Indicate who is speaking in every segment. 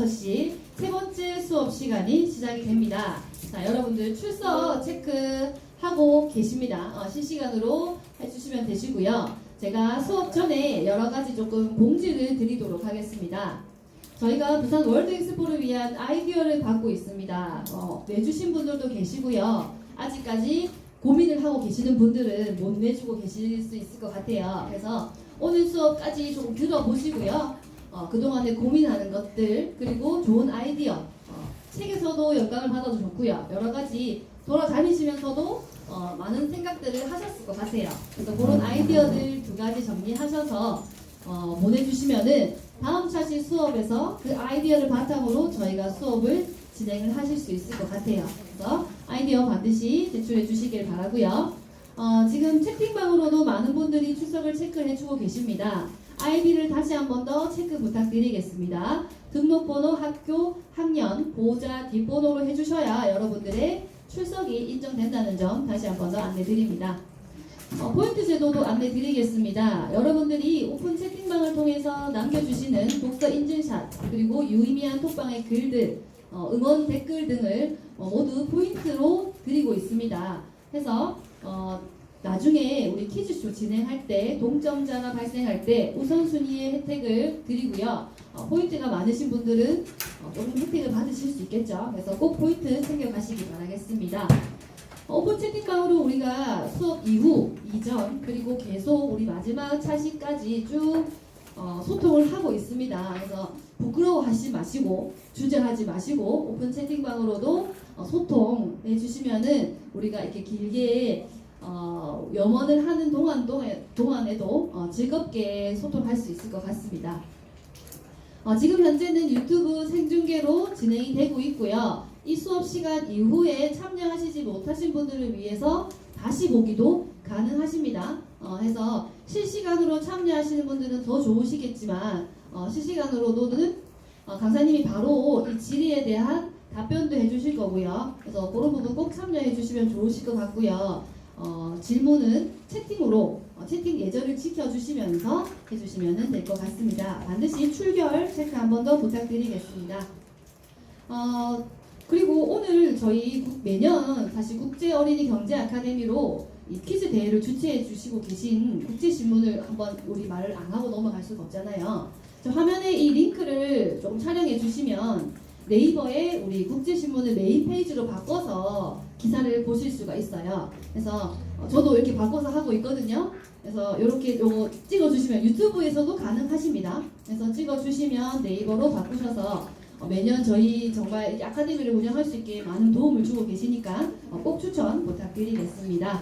Speaker 1: 5시 세 번째 수업 시간이 시작이 됩니다. 자, 여러분들 출석 체크하고 계십니다. 실시간으로 해주시면 되시고요. 제가 수업 전에 여러 가지 조금 공지를 드리도록 하겠습니다. 저희가 부산 월드 엑스포를 위한 아이디어를 받고 있습니다. 내주신 분들도 계시고요. 아직까지 고민을 하고 계시는 분들은 못 내주고 계실 수 있을 것 같아요. 그래서 오늘 수업까지 조금 들어보시고요. 그동안에 고민하는 것들, 그리고 좋은 아이디어, 책에서도 영감을 받아도 좋고요. 여러 가지 돌아다니시면서도 많은 생각들을 하셨을 것 같아요. 그래서 그런 아이디어들 두 가지 정리하셔서 보내주시면은 다음 차시 수업에서 그 아이디어를 바탕으로 저희가 수업을 진행을 하실 수 있을 것 같아요. 그래서 아이디어 반드시 제출해 주시길 바라고요. 지금 채팅방으로도 많은 분들이 출석을 체크를 해주고 계십니다. 아이디를 다시 한 번 더 체크 부탁드리겠습니다. 등록번호, 학교, 학년, 보호자 뒷번호로 해주셔야 여러분들의 출석이 인정된다는 점 다시 한 번 더 안내드립니다. 포인트 제도도 안내드리겠습니다. 여러분들이 오픈 채팅방을 통해서 남겨주시는 독서 인증샷, 그리고 유의미한 톡방의 글들, 응원 댓글 등을 모두 포인트로 드리고 있습니다. 해서 나중에 우리 퀴즈쇼 진행할 때 동점자가 발생할 때 우선순위의 혜택을 드리고요. 포인트가 많으신 분들은 조금 혜택을 받으실 수 있겠죠. 그래서 꼭 포인트 챙겨가시기 바라겠습니다. 오픈 채팅방으로 우리가 수업 이후, 이전, 그리고 계속 우리 마지막 차시까지 쭉 소통을 하고 있습니다. 그래서 부끄러워하지 마시고, 주저하지 마시고, 오픈 채팅방으로도 소통해 주시면은 우리가 이렇게 길게 염원을 하는 동안에도 즐겁게 소통할 수 있을 것 같습니다. 지금 현재는 유튜브 생중계로 진행이 되고 있고요. 이 수업 시간 이후에 참여하시지 못하신 분들을 위해서 다시 보기도 가능하십니다. 해서 실시간으로 참여하시는 분들은 더 좋으시겠지만 실시간으로는 강사님이 바로 이 질의에 대한 답변도 해주실 거고요. 그래서 그런 부분 꼭 참여해 주시면 좋으실 것 같고요. 질문은 채팅으로 채팅 예절을 지켜주시면서 해주시면 될 것 같습니다. 반드시 출결 체크 한 번 더 부탁드리겠습니다. 그리고 오늘 저희 매년 사실 국제 어린이 경제 아카데미로 이 퀴즈 대회를 주최해 주시고 계신 국제신문을 한번 우리 말을 안 하고 넘어갈 수가 없잖아요. 저 화면에 이 링크를 좀 촬영해 주시면 네이버에 우리 국제신문을 메인 페이지로 바꿔서 기사를 보실 수가 있어요. 그래서 저도 이렇게 바꿔서 하고 있거든요. 그래서 이렇게 요거 찍어주시면 유튜브에서도 가능하십니다. 그래서 찍어주시면 네이버로 바꾸셔서 매년 저희 정말 아카데미를 운영할 수 있게 많은 도움을 주고 계시니까 꼭 추천 부탁드리겠습니다.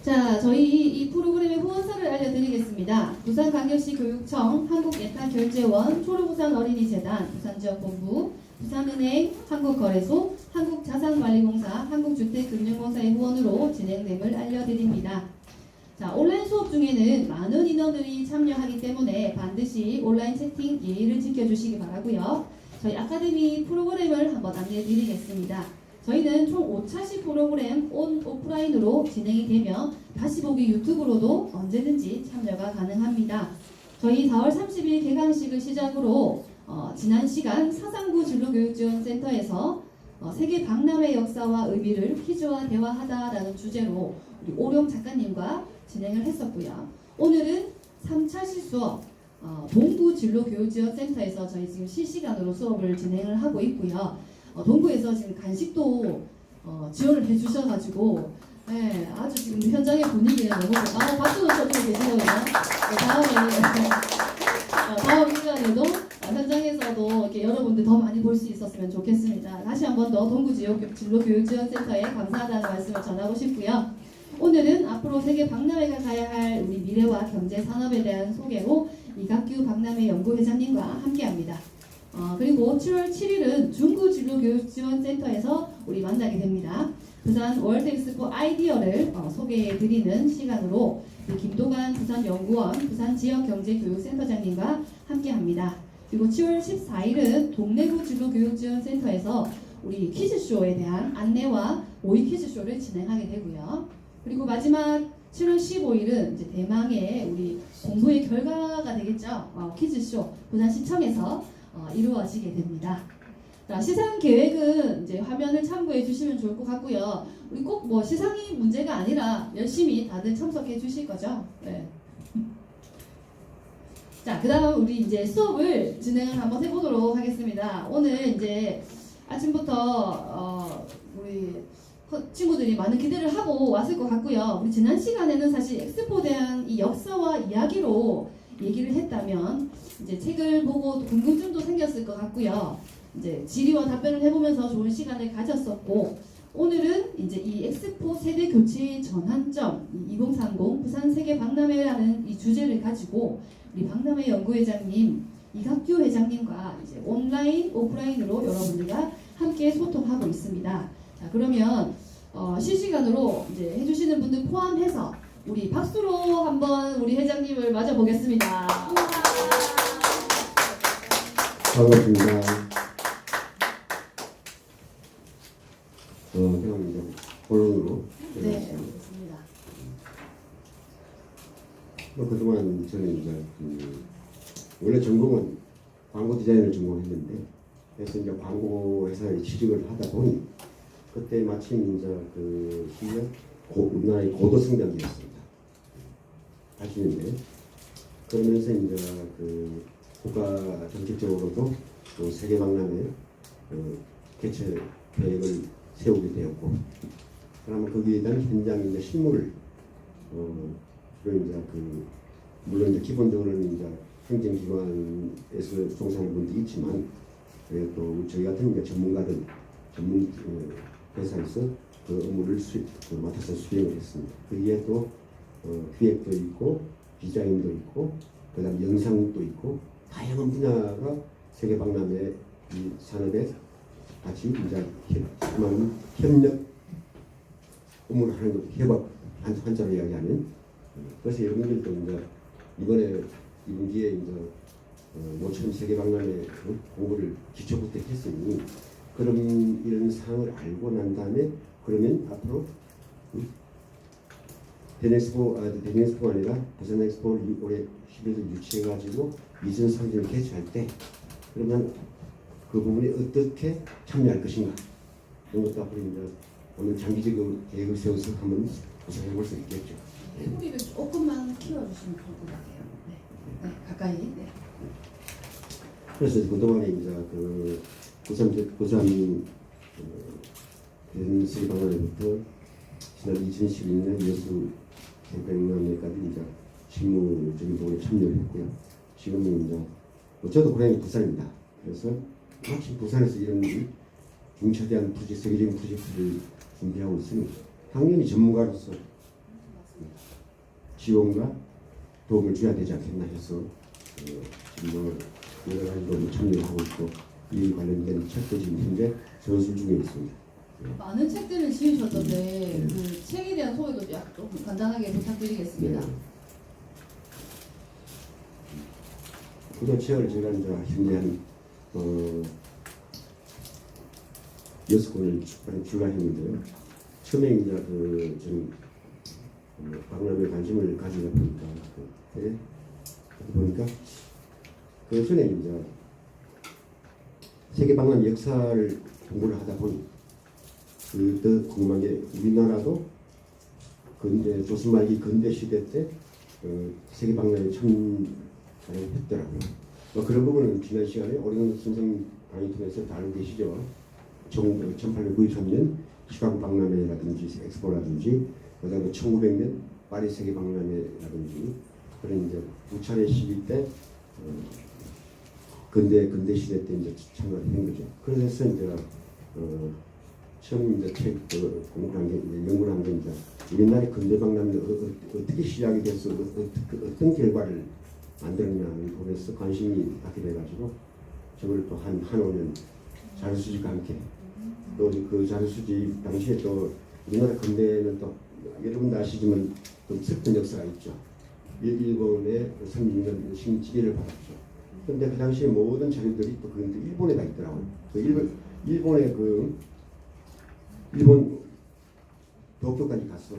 Speaker 1: 자, 저희 이 프로그램의 후원사를 알려드리겠습니다. 부산광역시 교육청, 한국예타결제원, 초록부산 어린이재단, 부산지역본부, 부산은행, 한국거래소, 한국자산관리공사, 한국주택금융공사의 후원으로 진행됨을 알려드립니다. 자, 온라인 수업 중에는 많은 인원들이 참여하기 때문에 반드시 온라인 채팅 예의를 지켜주시기 바라고요. 저희 아카데미 프로그램을 한번 안내해드리겠습니다. 저희는 총 5차시 프로그램 오프라인으로 진행이 되며 다시 보기 유튜브로도 언제든지 참여가 가능합니다. 저희 4월 30일 개강식을 시작으로 지난 시간 사상구 진로교육지원센터에서 세계 박람회 역사와 의미를 퀴즈와 대화하다라는 주제로 우리 오룡 작가님과 진행을 했었고요. 오늘은 3차시 수업 동구진로교육지원센터에서 저희 지금 실시간으로 수업을 진행을 하고 있고요. 동구에서 지금 간식도 지원을 해주셔가지고 아주 지금 현장의 분위기가 너무 박수도 쳐주고 계시거든요. 다음 시간에도 현장에서도 이렇게 여러분들 더 많이 볼 수 있었으면 좋겠습니다. 다시 한 번 더 동구진로교육지원센터에 감사하다는 말씀을 전하고 싶고요. 오늘은 앞으로 세계 박람회가 가야 할 우리 미래와 경제 산업에 대한 소개로 이각규 박람회 연구회장님과 함께합니다. 그리고 7월 7일은 중구진로교육지원센터에서 우리 만나게 됩니다. 부산 월드엑스포 아이디어를 소개해드리는 시간으로 김도관 부산연구원 부산지역경제교육센터장님과 함께합니다. 그리고 7월 14일은 동래구 진로교육지원센터에서 우리 퀴즈쇼에 대한 안내와 모의 퀴즈쇼를 진행하게 되고요. 그리고 마지막 7월 15일은 이제 대망의 우리 공부의 결과가 되겠죠. 퀴즈쇼 부산시청에서 이루어지게 됩니다. 자, 시상 계획은 이제 화면을 참고해 주시면 좋을 것 같고요. 우리 꼭 뭐 시상이 문제가 아니라 열심히 다들 참석해 주실 거죠. 네. 자, 그 다음 우리 이제 수업을 진행을 한번 해보도록 하겠습니다. 오늘 이제 아침부터 우리 친구들이 많은 기대를 하고 왔을 것 같고요. 우리 지난 시간에는 사실 엑스포에 대한 이 역사와 이야기로 얘기를 했다면 이제 책을 보고 또 궁금증도 생겼을 것 같고요. 이제 질의와 답변을 해보면서 좋은 시간을 가졌었고, 오늘은 이제 이 엑스포 세대 교체의 전환점 2030 부산 세계 박람회라는 이 주제를 가지고 우리 박람회 연구회장님 이각규 회장님과 이제 온라인 오프라인으로 여러분들과 함께 소통하고 있습니다. 자, 그러면 실시간으로 이제 해주시는 분들 포함해서 우리 박수로 한번 우리 회장님을 맞아 보겠습니다.
Speaker 2: 반갑습니다. 그럼 이제 본론으로.
Speaker 1: 네, 좋습니다.
Speaker 2: 그동안 저는 이제 원래 전공은 광고 디자인을 전공했는데, 그래서 이제 광고 회사에 취직을 하다 보니 그때 마침 이제 그 시기가 우리나라의 고도 성장기였습니다. 80년대. 그러면서 이제 그 국가 정책적으로도 또 세계 박람회 개최 계획을 세우게 되었고, 그러면 거기에 대한 현장 이제 실무를 주로 이제 그 물론 이제 기본적으로는 이제 행정기관에서 종사하는 분도 있지만, 또 저희 같은 이제 전문가들 전문 회사에서 그 업무를 맡아서 수행을 했습니다. 거기에 또 기획도 있고 디자인도 있고 그다음 영상도 있고 다양한 분야가 세계 박람회 이 산업에 같이 이제 협력 업무를 하는 것, 협업 한자로 이야기하는. 그래서 여러분들도 이제 이번 기회에 이제 모처럼 세계 박람회 공부를 기초부터 했으니 그런 이런 사항을 알고 난 다음에 그러면 앞으로 대전엑스포가 아니라 부산 엑스포를 올해 10일에 유치해가지고 2030을 개최할 때 그러면 그 부분에 어떻게 참여할 것인가 이런 것도 앞으로 이제 오늘 장기적인 계획을 세워서 한번 구상해 볼 수 있겠죠.
Speaker 1: 소리를 조금만 키워주시면 좋을 것 같아요. 네, 네 가까이. 네.
Speaker 2: 그래서 그동안에 이제 그 부산 대전시 박람회부터 지난 2012년 여수 박람회까지 이제 실무적인 부분에 참여를 했고요. 지금은 이제 저도 고향이 부산입니다. 그래서 마침 부산에서 이런 중차대한 세계적인 프로젝트를 준비하고 있으니 당연히 전문가로서 지원과 도움을 줘야 되지 않겠나 해서 지금 여러 가지로 참여를 하고 있고 이 관련된 책도 지금 현재 전술 중에 있습니다.
Speaker 1: 많은 책들을 지으셨던데 그 책에 대한 소개도 조금 간단하게 부탁드리겠습니다.
Speaker 2: 네. 그도 책을 제가 이제 현재 한 6권을 출간했는데요. 처음에 이제 좀 박람회 관심을 가지다 보니까 그 전에 이제 세계 박람회 역사를 공부를 하다 보니 더 궁금한 게 우리나라도 근대 조선 말기 근대 시대 때 세계 박람회에 참가를 했더라고요. 그런 부분은 지난 시간에 오리건 선생 강의 통해서 다 알고 계시죠. 1893년 시카고 박람회라든지 엑스포라든지 그다음에 1900년 파리 세계 박람회라든지 그런 이제 두 차례 시기 때 근대 시대 때 이제 참가를 한 거죠. 그래서 이제 처음 이제 책 공부한 게 연구를 한 게 이제 우리나라의 근대 박람회 어떻게 시작이 돼서 어떤 결과를 만들었냐는 부분에서 관심이 갖게 돼가지고 저걸 또 한 5년 자료수집과 함께 또 그 자료수집 당시에 또 우리나라 근대는 또 여러분도 아시지만 좀 슬픈 역사가 있죠. 일본의 선진은 지배를 받았죠. 그런데 그 당시에 모든 자료들이 또 그 일본에 다 있더라고요. 일본의 일본 도쿄까지 갔어.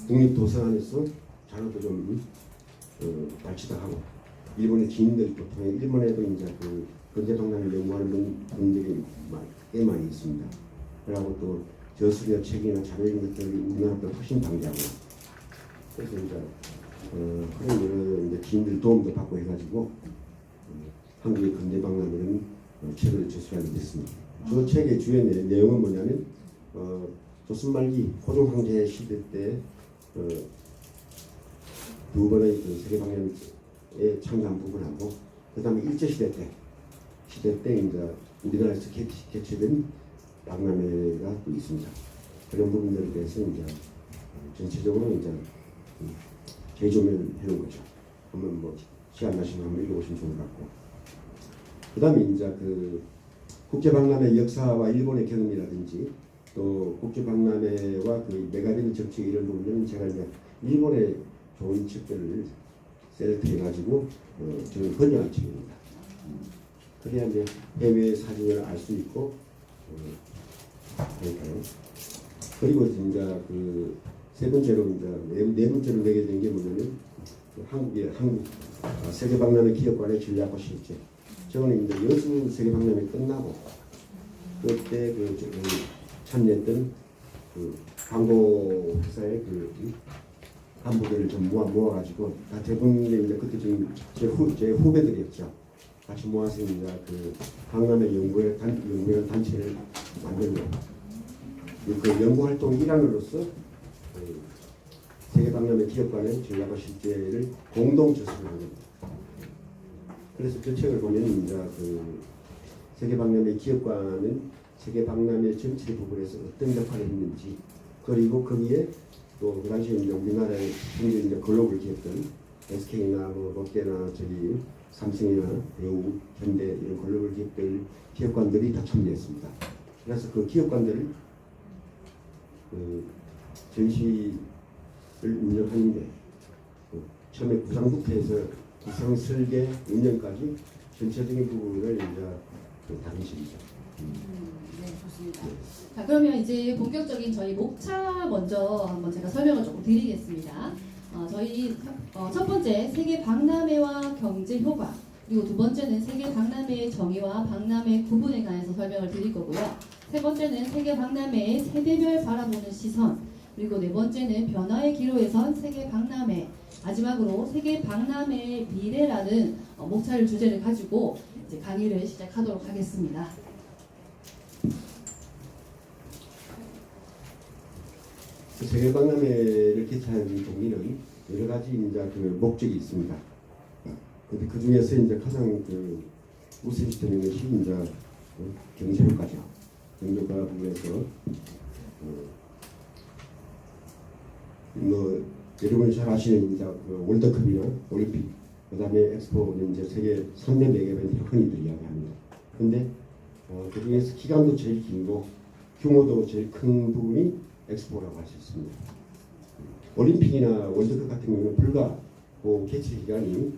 Speaker 2: 국립도서관에서 자료도 좀 발치도 하고 일본의 지인들도 통해 일본에도 이제 그 근대 박람회 연구하는 분들이 꽤 많이 있습니다. 그리고 또 저술이나 책이나 자료 이런 것들이 우리나라보다 훨씬 방대하고 그래서 이제 그런 여러 이제 지인들 도움도 받고 해가지고 한국의 근대 박람회는 책을 저술하게 됐습니다. 저 책의 주요 내용은 뭐냐면 조선 말기 고종 황제 시대 때 두 번의 그 세계 박람회에 참가한 부분하고 그 다음에 일제 시대 때 이제 우리나라에서 개최된 박람회가 또 있습니다. 그런 부분들에 대해서 이제 전체적으로 이제 재조명을 해놓은 거죠. 한번 뭐 시간 나시면 한번 읽어보시면 좋을 것 같고. 그 다음에 이제 그 국제박람회 역사와 일본의 경험이라든지 또 국제박람회와 그 메가빈 정책 이런 부분은 제가 이제 일본의 좋은 책들을 셀렉트해가지고 저는 번역한 책입니다. 그래야 이제 해외 사진을 알 수 있고 그러니까요. 그리고 이제 그 세 번째로 이제 네 번째로 내게 된 게 뭐냐면 한국 세계박람회 기업관의 전략과 실제. 저는 이제 여수 세계박람회 끝나고 그때 참여했던 그 광고 회사의 그 간부들을 좀 모아가지고 다 대부분 이제 그때 좀 제 후배들이었죠. 같이 모아서 이제 그 박람회 연구회 단체를 만들고 그 연구 활동 일환으로서 그 세계박람회 기업관의 전략과 실제를 공동 저술하는 겁니다. 그래서 그 책을 보면 이제 그 세계박람회 기업관은 세계박람회 전체 부분에서 어떤 역할을 했는지 그리고 거기에 또 그 당시에 이제 우리나라의 굉장히 이제 글로벌 기업들 SK나 뭐 롯데나 저기 삼성이나 배우, 현대 이런 글로벌 기업관들이 다 참여했습니다. 그래서 그 기업관들을 그 전시를 운영하는데 처음에 구상부터해서 구상 설계 운영까지 전체적인 부분을 이제 다루십니다.
Speaker 1: 네, 좋습니다. 자, 그러면 이제 본격적인 저희 목차 먼저 한번 제가 설명을 조금 드리겠습니다. 저희 첫 번째 세계 박람회와 경제 효과 그리고 두 번째는 세계 박람회의 정의와 박람회 구분에 관해서 설명을 드릴 거고요. 세 번째는 세계 박람회의 세대별 바라보는 시선 그리고 네 번째는 변화의 기로에선 세계 박람회 마지막으로 세계 박람회의 미래라는 목차를 주제를 가지고 이제 강의를 시작하도록 하겠습니다.
Speaker 2: 세계 박람회를 개최하는 동기는 여러 가지 이제 그 목적이 있습니다. 근데 그 중에서 이제 가장 그 우선시되는 것이 이제 경제 효과죠. 경제 효과 부분에서 뭐 여러분이 잘 아시는 이제 그 월드컵이나 올림픽, 그다음에 엑스포는 이제 세계 3대 메가이벤트 흔히들 이야기합니다. 근데 그 중에서 기간도 제일 길고 규모도 제일 큰 부분이 엑스포라고 할 수 있습니다. 올림픽이나 월드컵 같은 경우는 불과 그 개최 기간이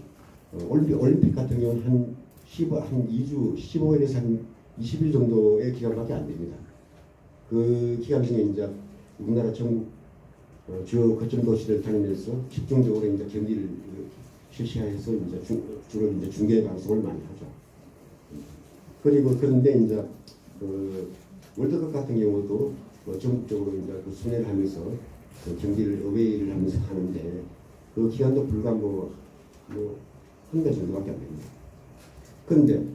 Speaker 2: 올림픽 같은 경우는 한 2주, 15일에서 한 20일 정도의 기간밖에 안 됩니다. 그 기간 중에 이제 우리나라 전국 주요 거점 도시를 다니면서 집중적으로 이제 경기를 실시해서 이제 주로 이제 중계 방송을 많이 하죠. 그리고 그런데 이제 그 월드컵 같은 경우도 전국적으로 이제 그 순회를 하면서 그 경기를 어웨이를 하면서 하는데 그 기간도 불과 한 달 정도밖에 안 됩니다. 그런데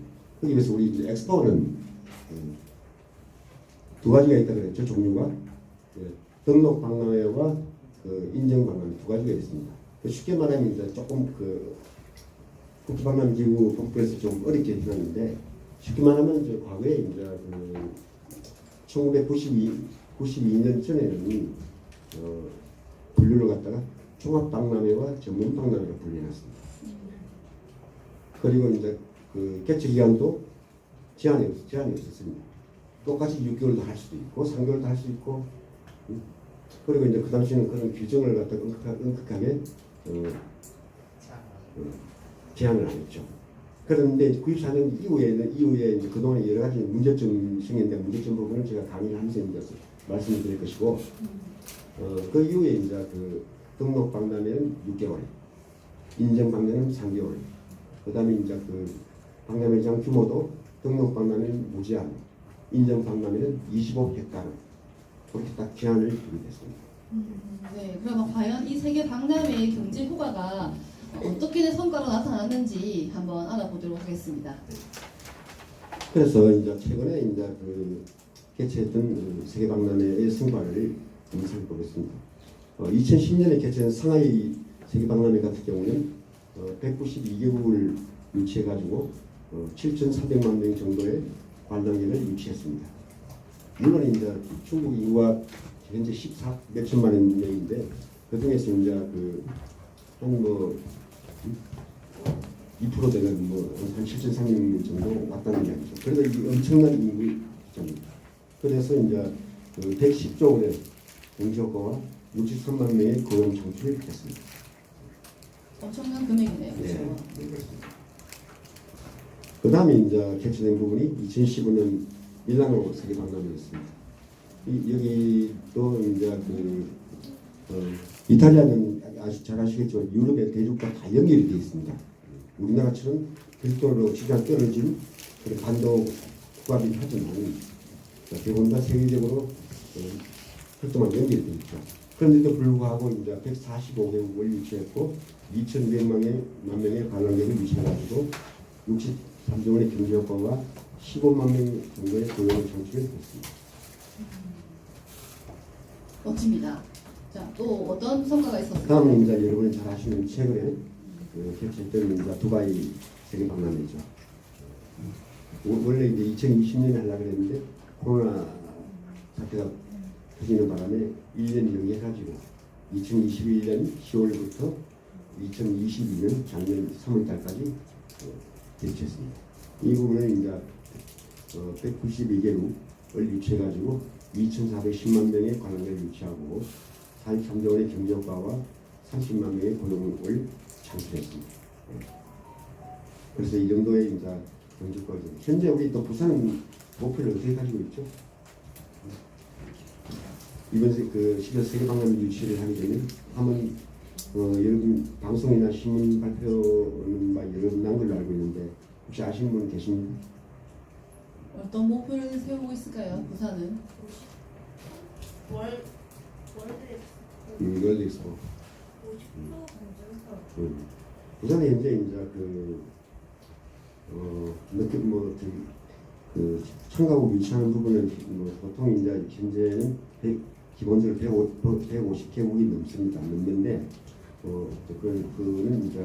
Speaker 2: 거기 비해서 우리 이제 엑스포는 두 가지가 있다 그랬죠. 종류가 등록 박람회와 그 인정 박람회 두 가지가 있습니다. 쉽게 말하면 이제 조금 그 국제박람회 기구 본부에서 좀 어렵게 해놨는데 쉽게 말하면 이제 과거에 이제 그 1992년 전에는 분류를 갖다가 종합박람회와 전문박람회로 분류해놨습니다. 그리고 이제 그 개최 기간도 제한이 없었습니다. 똑같이 6개월도 할 수도 있고 3개월도 할 수 있고 그리고 이제 그 당시에는 그런 규정을 갖다가 엄격하게 제한을 안 했죠. 그런데 94년 이후에 이제 그동안 여러 가지 문제점이 생겼는데 문제점 부분은 제가 강의를 하면서 이제 말씀을 드릴 것이고 그 이후에 이제 그 등록 박람회는 6개월, 인정 박람회는 3개월, 그 다음에 이제 그 박람회장 규모도 등록 박람회는 무제한, 인정 박람회는 25헥타르 그렇게 딱 제한을 두게 됐습니다.
Speaker 1: 네, 그러면 과연 이 세계 박람회의 경제 효과가 어떻게 된 성과로 나타났는지 한번 알아보도록 하겠습니다.
Speaker 2: 그래서 이제 최근에 이제 그 개최했던 세계 박람회의 성과를 한번 살펴보겠습니다. 2010년에 개최한 상하이 세계 박람회 같은 경우는 192개국을 유치해가지고 7,400만 명 정도의 관람객을 유치했습니다. 물론 이제 중국 인구가 현재 14 몇천만 명인데 그 중에서 이제 그한뭐 2% 되는 뭐한 7,300명 정도 왔다는 이야기죠. 그래서 이 엄청난 인구입니다. 그래서 이제 그 110조 원의 경제 효과와 63만 명의 고용 창출을 했습니다.
Speaker 1: 엄청난 금액이네요. 그렇죠?
Speaker 2: 네, 그렇습니다. 그 다음에 이제 개최된 부분이 2015년 밀라노 세계 박람회였습니다. 여기도 이제 이탈리아는 잘 아시겠지만 유럽의 대륙과 다 연결이 되어 있습니다. 우리나라처럼 별도로 지장 떨어진 그런 반도 국가이긴 하지만 대부분 다 세계적으로 별도만 연결이 되어 있죠. 그런데도 불구하고 이제 145개국을 유치했고 2,200만 명의 관람객을 유치해가지고 63조 원의 경제 효과와 15만 명 정도의 고용을 창출했습니다.
Speaker 1: 멋집니다. 자, 또 어떤 성과가 있었을까요?
Speaker 2: 다음은 이제 여러분이 잘 아시는 최근에 개최했던 이제 두바이 세계 박람회죠. 원래 이제 2020년에 하려고 했는데 코로나 사태가 터지는 바람에 1년 연기해가지고 2021년 10월부터 2022년 작년 3월달까지 개최했습니다. 이 부분은 이제 192개국을 유치해가지고 2,410만 명의 관람객을 유치하고 43조 원의 경제 효과와 30만 명의 고용을 창출했습니다. 그래서 이 정도의 이제 경제 효과가 현재 우리 또 부산은 목표를 어떻게 가지고 있죠? 이번 세계 박람회 유치를 하게 되면 한번 여러분 방송이나 신문 발표는 여러 번 난 걸로 알고 있는데 혹시 아시는 분 계십니까?
Speaker 1: 어떤 목표를 세우고 있을까요? 부산은?
Speaker 2: 월드 엑스포. 부산에 현재 이제 참가국 유치하는 부분은 보통 이제 현재는 기본적으로 150개국이 넘습니다. 그는 이제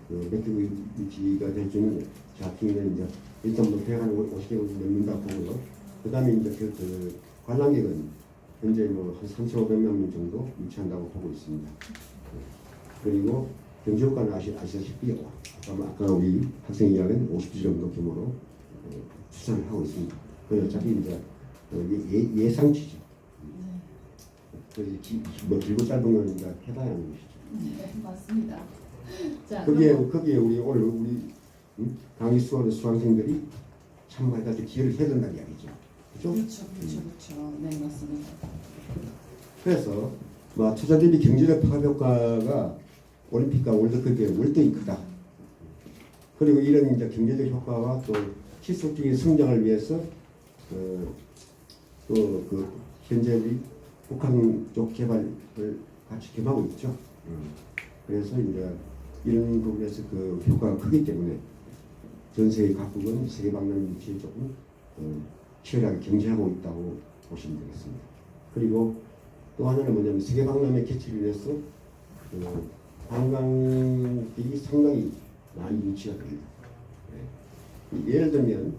Speaker 2: 몇 개국 유치가 될 줄은 잡히면 이제 일단 150개국이 넘는다 보고요. 그 다음에 이제 관람객은 현재 한 3,500만 명 정도 유치한다고 보고 있습니다. 그리고 경제 효과는 아시다시피 아까 우리 학생 이야기는 50조 정도 규모로 추산을 하고 있습니다. 그 어차피 이제 예상치죠. 뭐 길고 짧은 건 이제 해봐야 하는 것이죠.
Speaker 1: 네, 맞습니다. 자,
Speaker 2: 거기에 우리 오늘 강의 수강생들이 참가해가지고 기회를 해야 된다는 이야기죠. 그렇죠?
Speaker 1: 그렇죠. 네, 맞습니다.
Speaker 2: 그래서 투자 대비 경제적 파급 효과가 올림픽과 월드컵의 월등히 크다. 그리고 이런 이제 경제적 효과와 또 지속적인 성장을 위해서 현재 우리 북한 쪽 개발을 같이 겸하고 있죠. 그래서 이제 이런 부분에서 효과가 크기 때문에 전 세계 각국은 세계 박람회 유치에 조금 치열하게 경쟁하고 있다고 보시면 되겠습니다. 그리고 또 하나는 뭐냐면 세계 박람회 개최를 위해서 관광객이 상당히 많이 유치가 됩니다. 예를 들면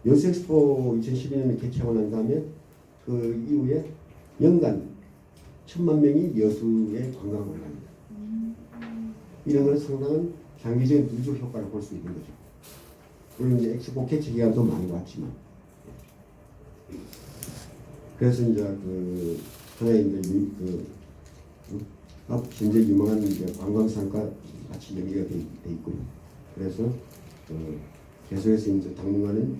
Speaker 2: 여수엑스포 2012년에 개최하고 난 다음에 그 이후에 연간 1,000만 명이 여수에 관광을 합니다. 이런 건 상당한 장기적인 누적 효과를 볼 수 있는 거죠. 물론 이제 엑스포 개최 기간도 많이 왔지만 그래서 이제 하나의 이제 현재 유망한 이제 관광상과 같이 연계가 돼 있고요. 그래서 계속해서 이제 당분간은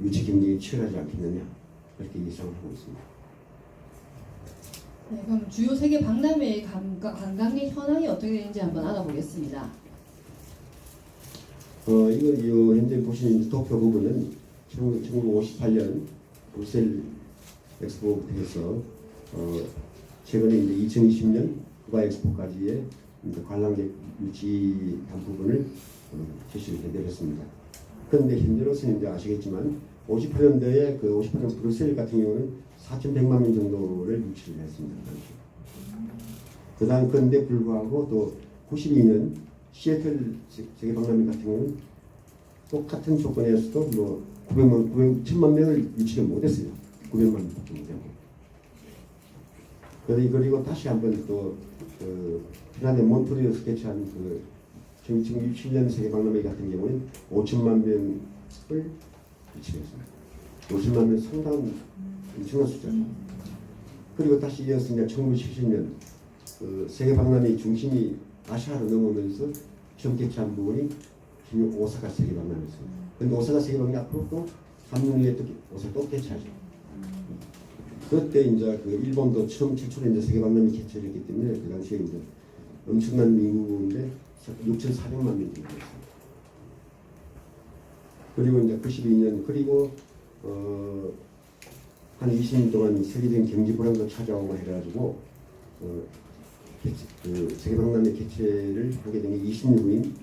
Speaker 2: 유치 경쟁이 치열하지 않겠느냐 그렇게 예상을 하고 있습니다.
Speaker 1: 네, 그럼 주요 세계 박람회의 관광객 현황이 어떻게 되는지 한번 알아보겠습니다.
Speaker 2: 이거 현재 보시는 이제 도표 부분은 1958년 브뤼셀 엑스포부터 해서 최근에 이제 2020년 두바이 엑스포까지의 이제 관람객 유치한 부분을 제시를 해드렸습니다. 그런데 현재로서는 이제 아시겠지만 58년도에 그 58년 브뤼셀 같은 경우는 4,100만 명 정도를 유치를 했습니다. 그다음 그런데 불구하고 또 92년 시애틀 세계박람회 같은 경우는 똑같은 조건에서도 뭐 1,000만 명을 유치를 못했어요. 900만 명밖에 못하고. 그리고 다시 한번 또그 지난해 몬트리올에서 개최한 그 2067년 세계박람회 같은 경우는 5천만 명을 유치했습니다. 50만 명 상당한 엄청난 숫자죠. 그리고 다시 이어서 이제 1970년 그 세계박람회 중심이 아시아로 넘어오면서 처음 개최한 부분이 오사카 세계박람회였습니다. 그런데 오사카 세계박람회 앞으로 또 3년 후에 또 오사카 또 개최하죠. 그때 이제 그 일본도 처음 최초로 이제 세계박람회 개최를 했기 때문에 그 당시에 이제 엄청난 인구인데 6,400만 명이 됐습니다. 그리고 이제 92년 그리고 한 20년 동안 세계적인 경제 불황도 찾아오고 해가지고 그 세계박람회 개최를 하게 된 게 20년 후인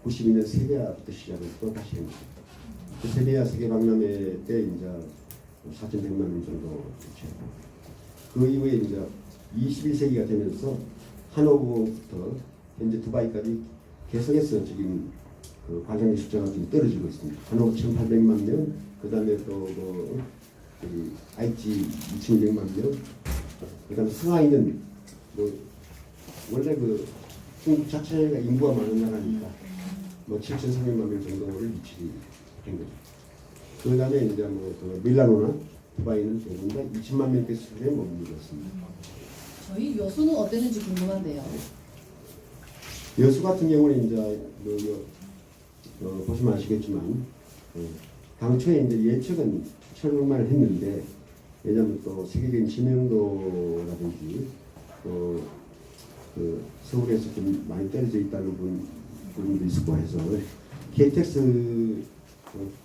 Speaker 2: 92년 세계야부터 시작을 또 다시 했습니다. 그 세계야 세계박람회 때 이제 4,100만 명 정도 개최했고 그 이후에 이제 21세기가 되면서 하노브부터 현재 두바이까지 계속해서 지금 그 관광객 숫자가 좀 떨어지고 있습니다. 하노브 1,800만 명, 그 다음에 또 아이치 2,200만 명, 그 다음에 상하이는 뭐 원래 그 중국 자체가 인구가 많은 나라니까 뭐 7,300만 명 정도를 유치한 거죠. 그 다음에 이제 뭐그 밀라노나 두바이는 대부분 다 2천만 명대 수준에 머무르고 있습니다.
Speaker 1: 저희 여수는 어땠는지 궁금한데요.
Speaker 2: 여수 같은 경우는 이제 보시면 아시겠지만 당초에 이제 예측은 철거만 했는데 왜냐하면 또 세계적인知名도라든지 또 그 서울에서 좀 많이 떨어져 있다는 부분도 있었고 해서 KTX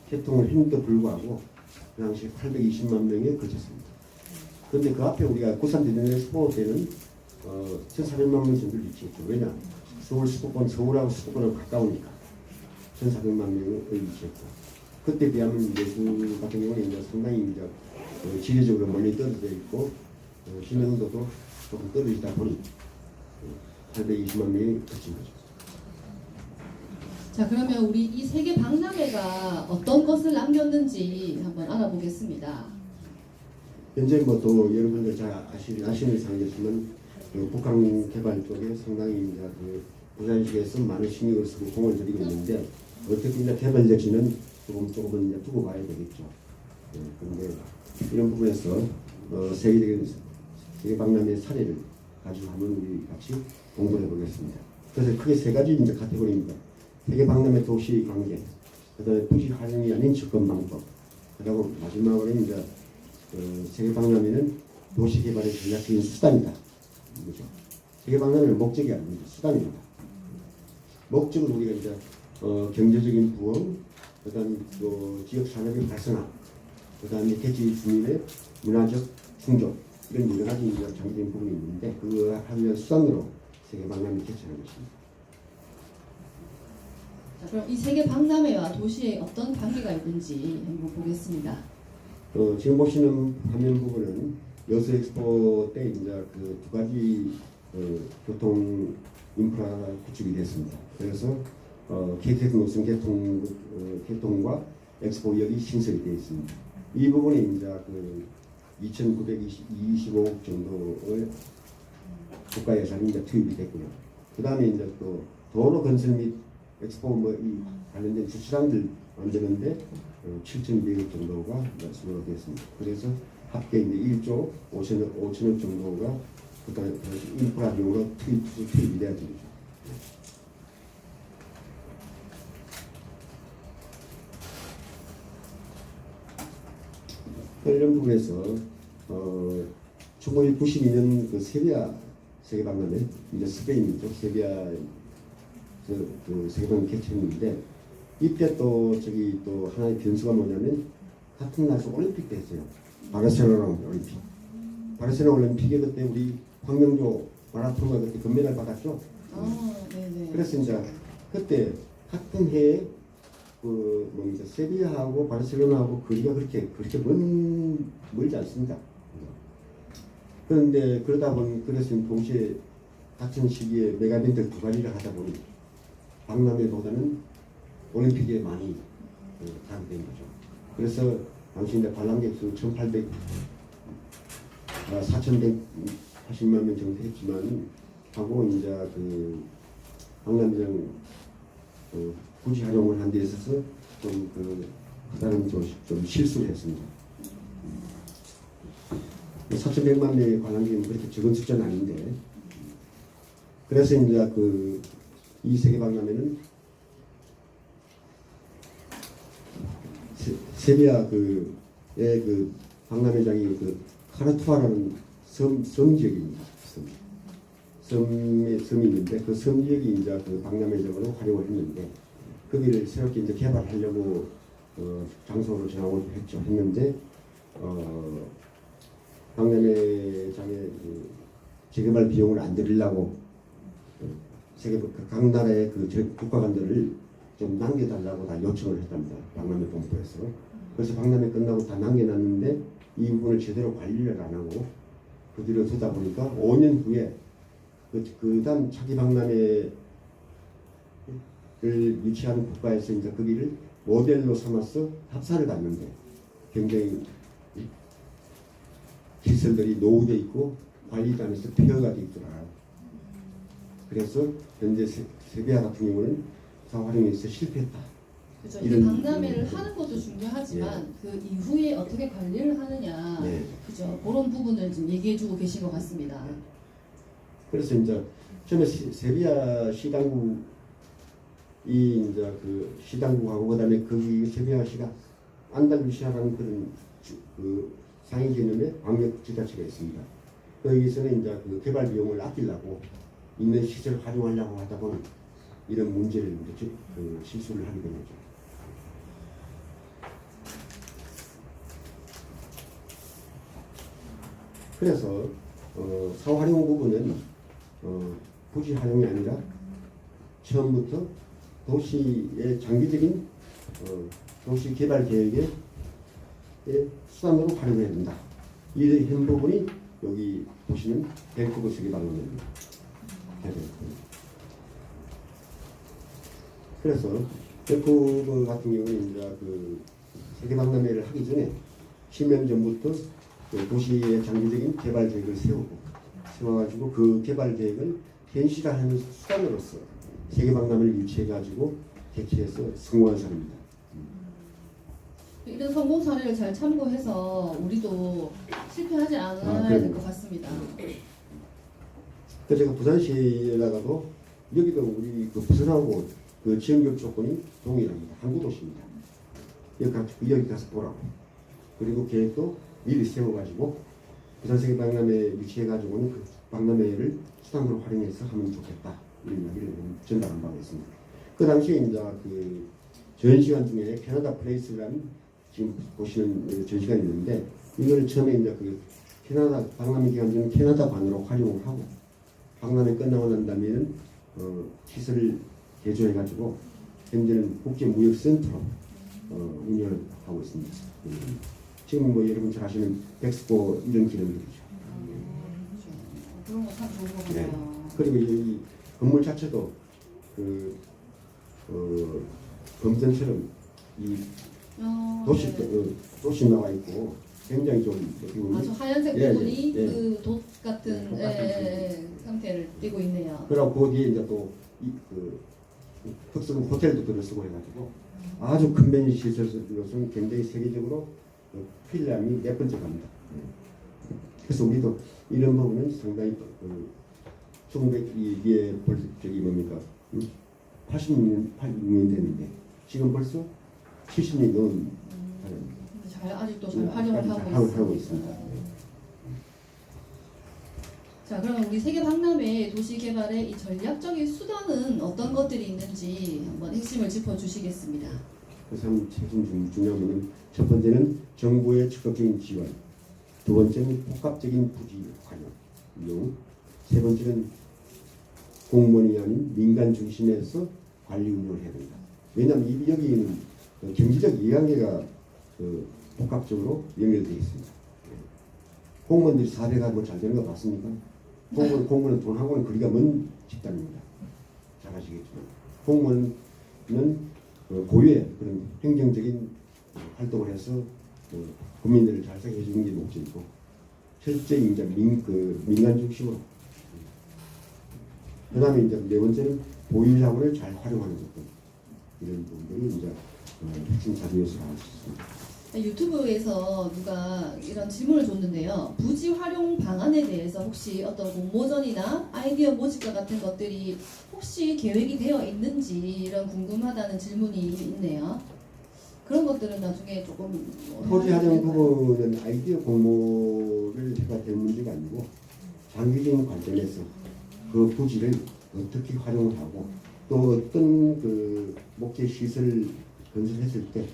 Speaker 2: 개통을 했는데도 불구하고 그 당시 820만 명에 그쳤습니다. 그런데 그 앞에 우리가 구산 대전의 스포 때는 1,400만 명 정도를 유치했죠. 왜냐? 서울하고 수도권하고 가까우니까 1,400만 명을 유치했고 그때 비하면 여수 같은 경우는 이제 상당히 이제 지리적으로 멀리 떨어져 있고知名도도 조금 떨어지다 보니 820만 명이 그친 거죠.
Speaker 1: 자, 그러면 우리 이 세계 박람회가 어떤 것을 남겼는지 한번 알아보겠습니다.
Speaker 2: 현재 뭐 또 여러분들 잘 아시는 상이겠지만 그 북한 개발 쪽에 상당히 이제 그 부산시에서 많은 신경을 쓰고 공을 들이고 있는데 어떻게 이제 개발 여지는 조금은 이제 두고 봐야 되겠죠. 그런데 이런 부분에서 세계적인 세계 박람회 사례를 가지고 한번 우리 같이 공부해 보겠습니다. 그래서 크게 세 가지 이제 카테고리입니다. 세계 박람회 도시 관계, 그다음에 부지 활용이 아닌 접근 방법, 그리고 마지막으로 이제 세계 박람회는 도시 개발의 전략적인 수단이다. 그죠? 세계 박람회는 목적이 아닙니다. 수단입니다. 목적은 우리가 이제 경제적인 부흥, 그다음에 또 지역 산업의 활성화, 그다음에 대지 주민의 문화적 충족 이런 여러 가지 이제 정적인 부분이 있는데 그거 하기 위한 수단으로 세계 박람회 개최하는 것입니다.
Speaker 1: 자, 그럼 이 세계 박람회와 도시에 어떤 관계가 있는지 한번 보겠습니다.
Speaker 2: 지금 보시는 화면 부분은 여수 엑스포 때 이제 그 두 가지 교통 인프라 구축이 됐습니다. 그래서 KTX 노선 개통과 엑스포역이 신설이 되어 있습니다. 이 부분이 이제 그 2,925억 정도의 국가 예산이 이제 투입이 됐고요. 그 다음에 이제 또 도로 건설 및 엑스포 이 관련된 주차장들 만드는데 7,200억 정도가 수로가 되었습니다. 그래서 합계 이제 1조 5천억 정도가 그다음에 인프라 비용으로 투입이 돼야 됩니다. 이런 부분에서 1992년 그 세비야 세계박람회 이제 스페인이죠. 세비야 그 세계박람회 개최했는데 이때 또 저기 또 하나의 변수가 뭐냐면 같은 날도 올림픽도 했어요. 바르셀로나 올림픽. 바르셀로나 올림픽에 그때 우리 황명조 마라톤가 그때 금메달 받았죠.
Speaker 1: 네네.
Speaker 2: 그래서 이제 그때 같은 해에 그 뭡니까 세비야하고 바르셀로나하고 거리가 그렇게 멀지 않습니다. 그런데 그러다 보니 그래서 동시에 같은 시기에 메가이벤트 두 가지를 하다 보니 박람회보다는 올림픽에 많이 가게 된 거죠. 그래서 당시 이제 관람객 수 4,180만 명 정도 했지만 하고 이제 그 박람회장 부지 활용을 한 데 있어서 그다른 좀 실수를 했습니다. 4,100만 명의 관람객은 그렇게 적은 숫자는 아닌데 그래서 이제 이 세계 박람회는 세비야 박람회장이 카르투아라는 섬 지역입니다. 섬이 있는데 그 섬 지역이 이제 박람회장으로 활용을 했는데 거기를 새롭게 이제 개발하려고 장소로 정하고 했는데 박람회장의 재개발 비용을 안 들이려고 각 나라의 국가관들을 좀 남겨달라고 다 요청을 했답니다. 박람회 본부에서. 그래서 박람회 끝나고 다 남겨놨는데 이 부분을 제대로 관리를 안 하고 그 뒤로 두다 보니까 5년 후에 그 다음 차기 박람회를 유치하는 국가에서 이제 거기를 모델로 삼아서 합사를 갔는데 굉장히 시설들이 노후돼 있고 관리도 안 해서 폐허가 돼 있더라. 그래서 현재 세비야 같은 경우는 사활용에서 실패했다.
Speaker 1: 그렇죠. 이 박람회를 하는 것도 중요하지만 그 이후에 어떻게 관리를 하느냐, 그죠? 그런 부분을 좀 얘기해주고 계신 것 같습니다.
Speaker 2: 그래서 이제 처음에 세비야 시당국이 이제 시당국하고 그다음에 거기 세비야 시가 안달루시아라는 그런 상위 개념의 광역 지자체가 있습니다. 거기서는 이제 개발 비용을 아끼려고 있는 시설을 활용하려고 하다 보니 이런 문제를 실수를 하게 된 거죠. 그래서 사활용 부분은 부지 활용이 아니라 처음부터 도시의 장기적인 도시 개발 계획의 수단으로 활용해야 된다. 이 현 부분이 여기 보시는 밴쿠버 세계박람회입니다. 그래서 밴쿠버 같은 경우는 이제 세계박람회를 하기 전에 10년 전부터 도시의 장기적인 개발 계획을 세워가지고 그 개발 계획을 현실화하는 수단으로서 세계박람회를 유치해가지고 개최해서 성공한 사례입니다.
Speaker 1: 이런 성공 사례를 잘 참고해서 우리도 실패하지 않아야 될 것 같습니다.
Speaker 2: 그래서 제가 부산시에 나가도 여기도 우리 부산하고 지원교육 조건이 동일합니다. 항구 도시입니다. 여기 가서 보라고. 그리고 계획도 미리 세워가지고 부산세계 박람회 유치해가지고는 그 박람회를 수단으로 활용해서 하면 좋겠다. 이런 이야기를 전달한 바가 있습니다. 그 당시에 이제 전시관 중에 캐나다 플레이스라는 지금 보시는 전시관이 있는데 이걸 처음에 이제 캐나다 박람회 기간 중에 캐나다관으로 활용을 하고 박람회 끝나고 난 다음에는 시설을 개조해가지고 현재는 국제무역센터로 운영을 하고 있습니다. 지금 여러분 잘 아시는 백스포 이런 기능들이죠.
Speaker 1: 그런 거 참 좋은 것 같아요.
Speaker 2: 그리고 이 건물 자체도 범전처럼 이 도시 나와 있고 굉장히 좀
Speaker 1: 아주 하얀색 부분이 돛 같은 형태를 띠고 있네요.
Speaker 2: 그리고 그 뒤에 이제 또 특수는 호텔도 들어서고 해가지고 아주 컨벤션 시설로서는 굉장히 세계적으로 필름이 몇 번째 갑니다. 그래서 우리도 이런 부분은 상당히 1900이게 저기 뭡니까 86년 됐는데 지금 벌써 70년 넘은
Speaker 1: 아직도 잘 활용을 하고
Speaker 2: 있습니다.
Speaker 1: 자, 그러면 우리 세계 박람회 도시 개발의 이 전략적인 수단은 어떤 것들이 있는지 한번 핵심을 짚어주시겠습니다.
Speaker 2: 그래서 핵심 중요한 것은 첫 번째는 정부의 적극적인 지원, 두 번째는 복합적인 부지 활용, 세 번째는 공무원이 아닌 민간 중심에서 관리 운영을 해야 된다. 왜냐하면 여기는 경제적 이해관계가 복합적으로 연결되어 있습니다. 공무원들이 사회가 잘 되는 거 맞습니까? 공무원은 돈하고는 거리가 먼 집단입니다. 잘 아시겠지만 공무원은 고유의 그런 행정적인 활동을 해서 국민들을 잘 살게 해주는 게 목적이고 실제 이제 민간 중심으로 그다음에 이제 네 번째는 보유 자원을 잘 활용하는 것 이런 부분들이 이제 핵심 자료에서 나올 수 있습니다.
Speaker 1: 유튜브에서 누가 이런 질문을 줬는데요. 부지 활용 방안에 대해서 혹시 어떤 공모전이나 아이디어 모집과 같은 것들이 혹시 계획이 되어 있는지 이런 궁금하다는 질문이 있네요. 그런 것들은 나중에 조금
Speaker 2: 토지 활용 부분은 아이디어 공모를 해가 될 문제가 아니고 장기적인 관점에서 그 부지를 어떻게 활용을 하고 또 어떤 그 목재 시설을 건설했을 때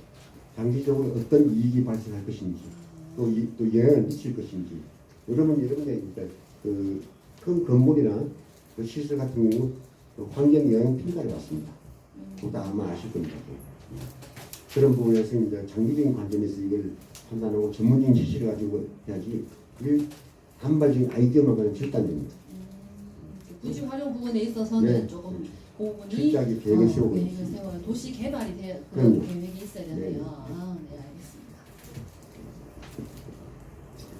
Speaker 2: 장기적으로 어떤 이익이 발생할 것인지 또 영향을 미칠 것인지 여러분의 큰 건물이나 그 시설 같은 경우 환경 영향 평가를 받습니다. 그것도 아마 아실 겁니다. 그런 부분에서 이제 장기적인 관점에서 이걸 판단하고 전문적인 지식을 가지고 해야지 이게 단발적인 아이디어만 가는 절대 안 됩니다.
Speaker 1: 부지 활용 부분에 있어서는
Speaker 2: 네.
Speaker 1: 조금 부분이
Speaker 2: 철저하게 계획을 세우고
Speaker 1: 계획을 세워야 도시 개발이 그런 계획이 있어야 되네요.
Speaker 2: 네.
Speaker 1: 네, 알겠습니다.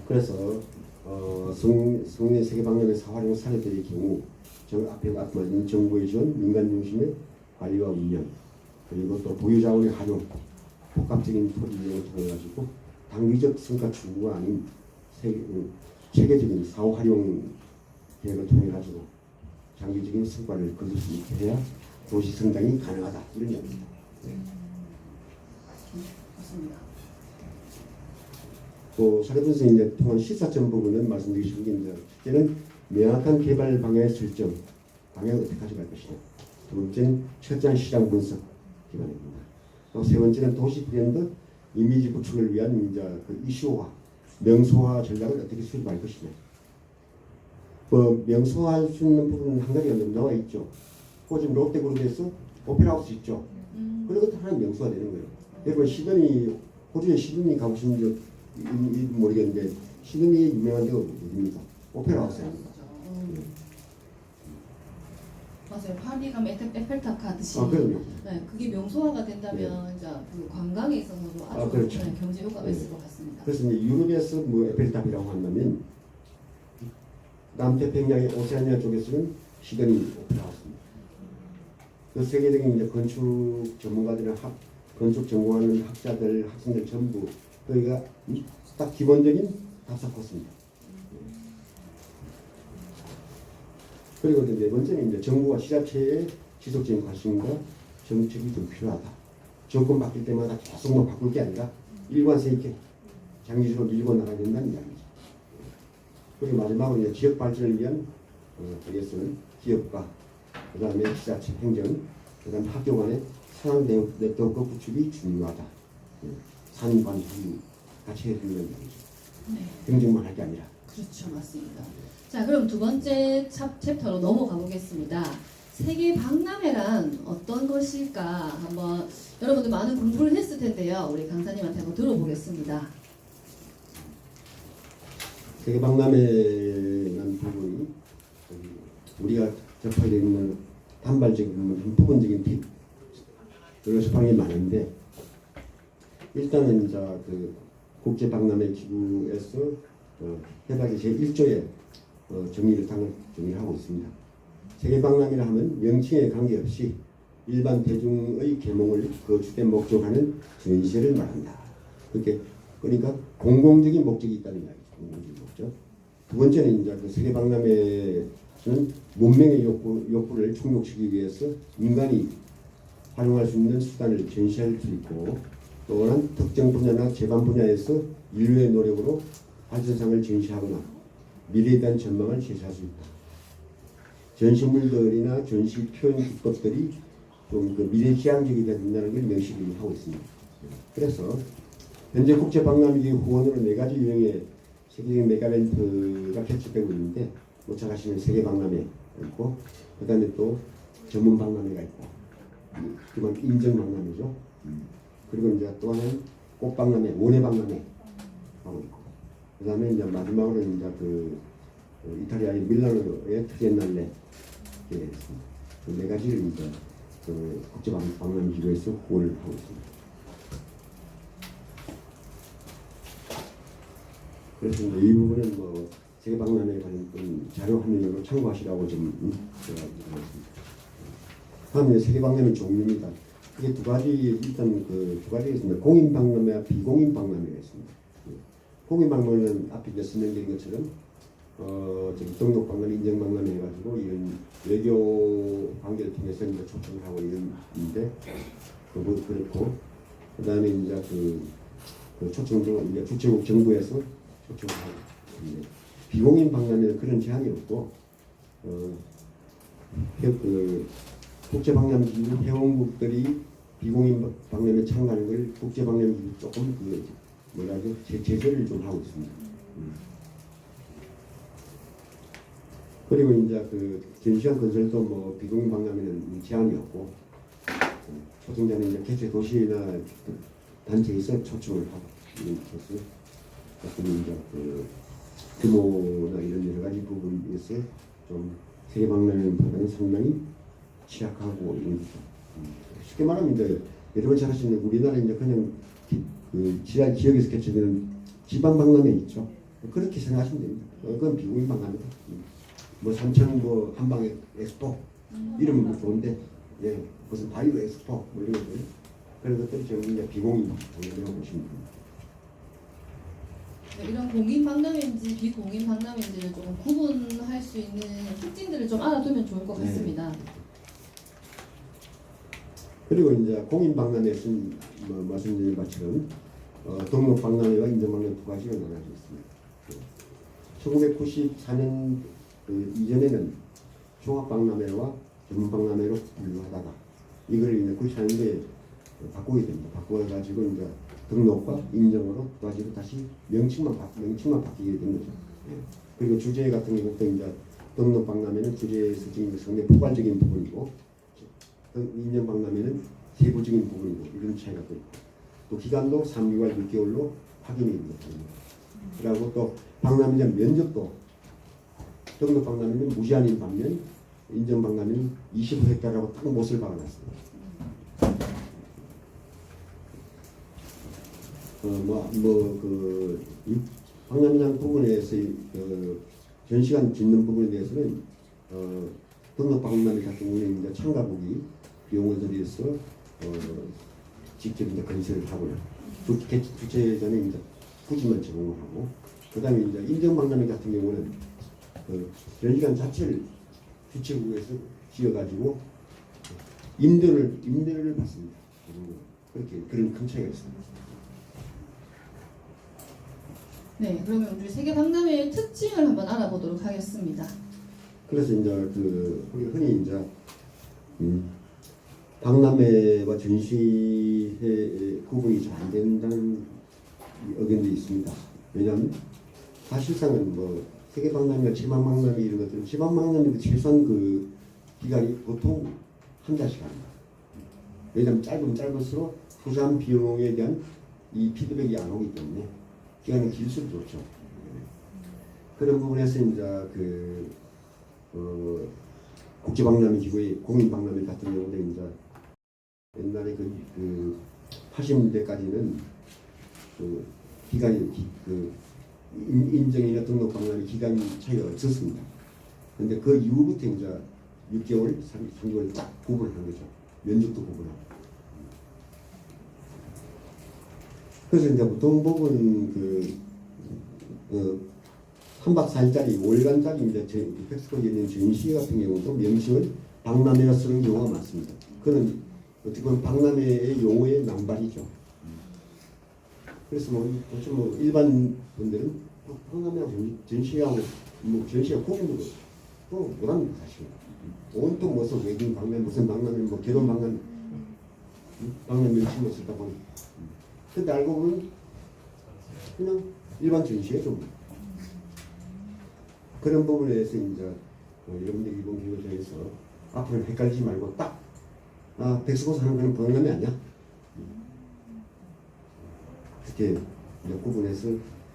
Speaker 2: 그래서 성내 세계박람회 사활용 사례들의 경우 앞에 말씀드린 정부의 지원, 민간 중심의 관리와 운영 그리고 또 보유자원의 활용, 복합적인 토지 이용을 통해 가지고 단기적 성과 추구가 아닌 체계적인 사후 활용 계획을 통해 가지고 장기적인 성과를 거둘 수 있게 해야 도시 성장이 가능하다 이런 얘기입니다.
Speaker 1: 맞습니다.
Speaker 2: 또 사례분석이 이제 통한 시사점 부분은 말씀드리기 좋은 게 이제 첫째는 명확한 개발 방향의 설정, 방향을 어떻게 가져갈 것이냐. 두 번째는 철저한 시장 분석 기반입니다. 또 세 번째는 도시 브랜드 이미지 구축을 위한 이제 그 이슈화, 명소화 전략을 어떻게 수립할 것이냐. 명소화할 수 있는 부분은 한 가지가 나와 있죠. 그 지금 롯데그룹에서 오페라하우스 있죠. 그리고 하나는 명소화 되는 거예요. 여러분 시드니 호주에 시드니 가보신 적 모르겠는데 시드니 유명한 데가 어디입니까? 오페라하우스 아닙니까?
Speaker 1: 맞아요. 파리 가면 에펠탑 가듯이.
Speaker 2: 그럼요.
Speaker 1: 네, 그게 명소화가 된다면 이제 그 관광에 있어서도 아주
Speaker 2: 그렇죠.
Speaker 1: 경제 효과가 있을 것 같습니다.
Speaker 2: 그래서 이제 유럽에서 에펠탑이라고 한다면 남태평양의 오세아니아 쪽에서는 시드니 오페라하우스입니다. 그 세계적인 이제 건축 전문가들이나 건축 전공하는 학자들, 학생들 전부 저희가 딱 기본적인 답사 코스입니다. 그리고 이제 네 번째는 이제 정부와 지자체의 지속적인 관심과 정책이 좀 필요하다. 정권 바뀔 때마다 계속 바꿀 게 아니라 일관성 있게 장기적으로 밀고 나가야 된다는 이야기죠. 그리고 마지막으로 이제 지역 발전을 위한 여기서는 기업과 그다음에 지자체 행정, 그다음에 학교 간의 상황 네트워크 구축이 중요하다. 산관 후 같이 해야 된다는 얘기죠.
Speaker 1: 네.
Speaker 2: 행정만 할 게 아니라.
Speaker 1: 그렇죠, 맞습니다. 자, 그럼 두 번째 챕터로 넘어가 보겠습니다. 세계 박람회란 어떤 것일까 한번 여러분들 많은 공부를 했을 텐데요. 우리 강사님한테 한번 들어보겠습니다.
Speaker 2: 세계 박람회라는 부분이 우리가 접하게 되는 단발적인 부분적인 팁 여러 접하는 게 많은데 일단은 이제 그 국제 박람회 기구에서 해박이 제1조에 정리를 하고 있습니다. 세계 박람회라 하면 명칭에 관계없이 일반 대중의 계몽을 그 주된 목적하는 전시회를 말한다. 그러니까 공공적인 목적이 있다는 이야기죠. 공공적인 목적. 두 번째는 이제 그 세계 박람회는 문명의 욕구를 충족시키기 위해서 인간이 활용할 수 있는 수단을 전시할 수 있고 또한 특정 분야나 재반 분야에서 인류의 노력으로 발전상을 전시하거나 미래에 대한 전망을 제시할 수 있다. 전시물들이나 전시 표현 기법들이 좀 그 미래 지향적이 된다는 걸 명시를 하고 있습니다. 그래서 현재 국제 박람회 후원으로 4가지 유형의 세계적인 메가이벤트가 개최되고 있는데, 뭐 잘 아시는 세계 박람회 있고, 그다음에 또 전문 박람회가 있고, 그건 인정 박람회죠. 그리고 이제 또 하나는 꽃 박람회, 원예 박람회 하고 있고, 그다음에 이제 마지막으로 이제 그 이탈리아의 밀라노의 트리엔날레 있습니다. 그 4가지를 이제 그 국제 박람회 기구에서 후원을 하고 있습니다. 그래서 이 부분은 뭐 세계 박람회에 관련 자료 화면으로 참고하시라고 좀 제가 말씀드립니다. 다음에 세계 박람회 종류입니다. 이게 2가지, 일단 그 2가지가 있습니다. 공인 박람회와 비공인 박람회가 있습니다. 공인 박람회는 앞에 이제 설명드린 것처럼 저기 등록 박람회, 인정 박람회 해가지고 이런 외교 관계를 통해서 이제 초청을 하고 이런데 그렇고, 그다음에 이제 그 초청도 이제 주최국 정부에서 초청을 하고 있습니다. 비공인 박람회는 그런 제한이 없고 그 국제 박람회 기구 회원국들이 비공인 박람회 참가하는 걸 국제 박람회 기구 조금 그 뭐라죠 제재를 좀 하고 있습니다. 그리고 이제 그 전시관 건설도 뭐 비공인 박람회는 제한이 없고 초청자는 이제 개최 도시나 단체에서 초청을 하고 이런 것을 조금 이제 그 규모나 이런 여러 가지 부분에서 좀 세계 박람회보다는 상당히 취약하고 이런 거죠. 쉽게 말하면 이제 여러분 잘 아시는 우리나라 이제 그냥 그 지역에서 개최되는 지방 박람회 있죠. 그렇게 생각하시면 됩니다. 그건 비공인 박람회다. 뭐 삼천 뭐 한방 엑스포 이름은 좋은데 예 무슨 바이오 엑스포 뭐 이런 것들 그런 것들이 전부 이제 비공인 박람회라고 보시면 됩니다.
Speaker 1: 이런 공인 박람회인지 비공인 박람회인지를 좀 구분할 수 있는 특징들을 좀 알아두면 좋을 것 같습니다.
Speaker 2: 그리고 이제 공인 박람회에서 뭐 말씀드린 것처럼 등록 박람회와 인정 박람회 2가지가 나눠져 있습니다. 1994년 그 이전에는 종합 박람회와 전문 박람회로 분류하다가 이걸 이제 94년도에 바꾸게 됩니다. 바꿔가지고 이제 등록과 인정으로 2가지로 다시 명칭만 바뀌게 된 거죠. 예. 그리고 주제 같은 경우도 이제 등록 박람회는 주제에서 지금 상당히 포괄적인 부분이고, 인정 박람회는 세부적인 부분이고 이런 차이가 또 있고, 또 기간도 3개월, 6개월로 확인이 됩니다. 그리고 또 박람회 면적도 등록 박람회는 무제한인 반면 인정 박람회는 25헥타르라고 딱 못을 박아놨습니다. 그 박람회장 부분에서 그 전시관 짓는 부분에 대해서는 등록 박람회 같은 경우는 이제 참가국이 비용을 들여서 직접 이제 건설을 하고요. 주최자는 이제 부지만 제공을 하고, 그다음에 이제 인정 박람회 같은 경우는 그 전시관 자체를 주최국에서 지어가지고 임대를 받습니다. 그렇게 그런 큰 차이가 있습니다.
Speaker 1: 네, 그러면 우리 세계 박람회의 특징을 한번 알아보도록 하겠습니다.
Speaker 2: 그래서 이제 우리 흔히 이제 박람회와 전시회 구분이 잘 안 된다는 의견도 있습니다. 왜냐하면 사실상은 뭐 세계 박람회, 지방 박람회 이런 것들은 지방 박람회도 최소한 그 기간이 보통 한 달씩 합니다. 왜냐하면 짧을수록 투자한 비용에 대한 이 피드백이 안 오기 때문에 기간이 길수록 좋죠. 그런 부분에서 이제 국제 박람회 기구의 공인 박람회 같은 경우도 이제 옛날에 그 80년대까지는 그 기간이 인정이나 등록 박람회 기간 차이가 없었습니다. 근데 그 이후부터 이제 6개월, 3개월 구분을 한 거죠. 면적도 구분하고. 그래서 이제 보통 부분 한 박 4일짜리 5일간짜리 이제 텍스코에 있는 전시 같은 경우도 명칭을 박람회라 쓰는 경우가 많습니다. 그는 어떻게 보면 박람회의 용어의 남발이죠. 그래서 뭐 일반 분들은 박람회하고 전시하고 뭐 전시회 구분도 또 못합니다 사실. 온통 무슨 외국 박람회 무슨 박람회 뭐 결혼 박람회 박람회 심어 쓰다 보니 근데 알고 보면 그냥 일반 전시회죠. 그런 부분에 대해서 이제 여러분들이 이번 기회를 통해서 앞으로 헷갈리지 말고 딱 백스코스 하는 거는 박람회 아니야? 그렇게 이제 구분해서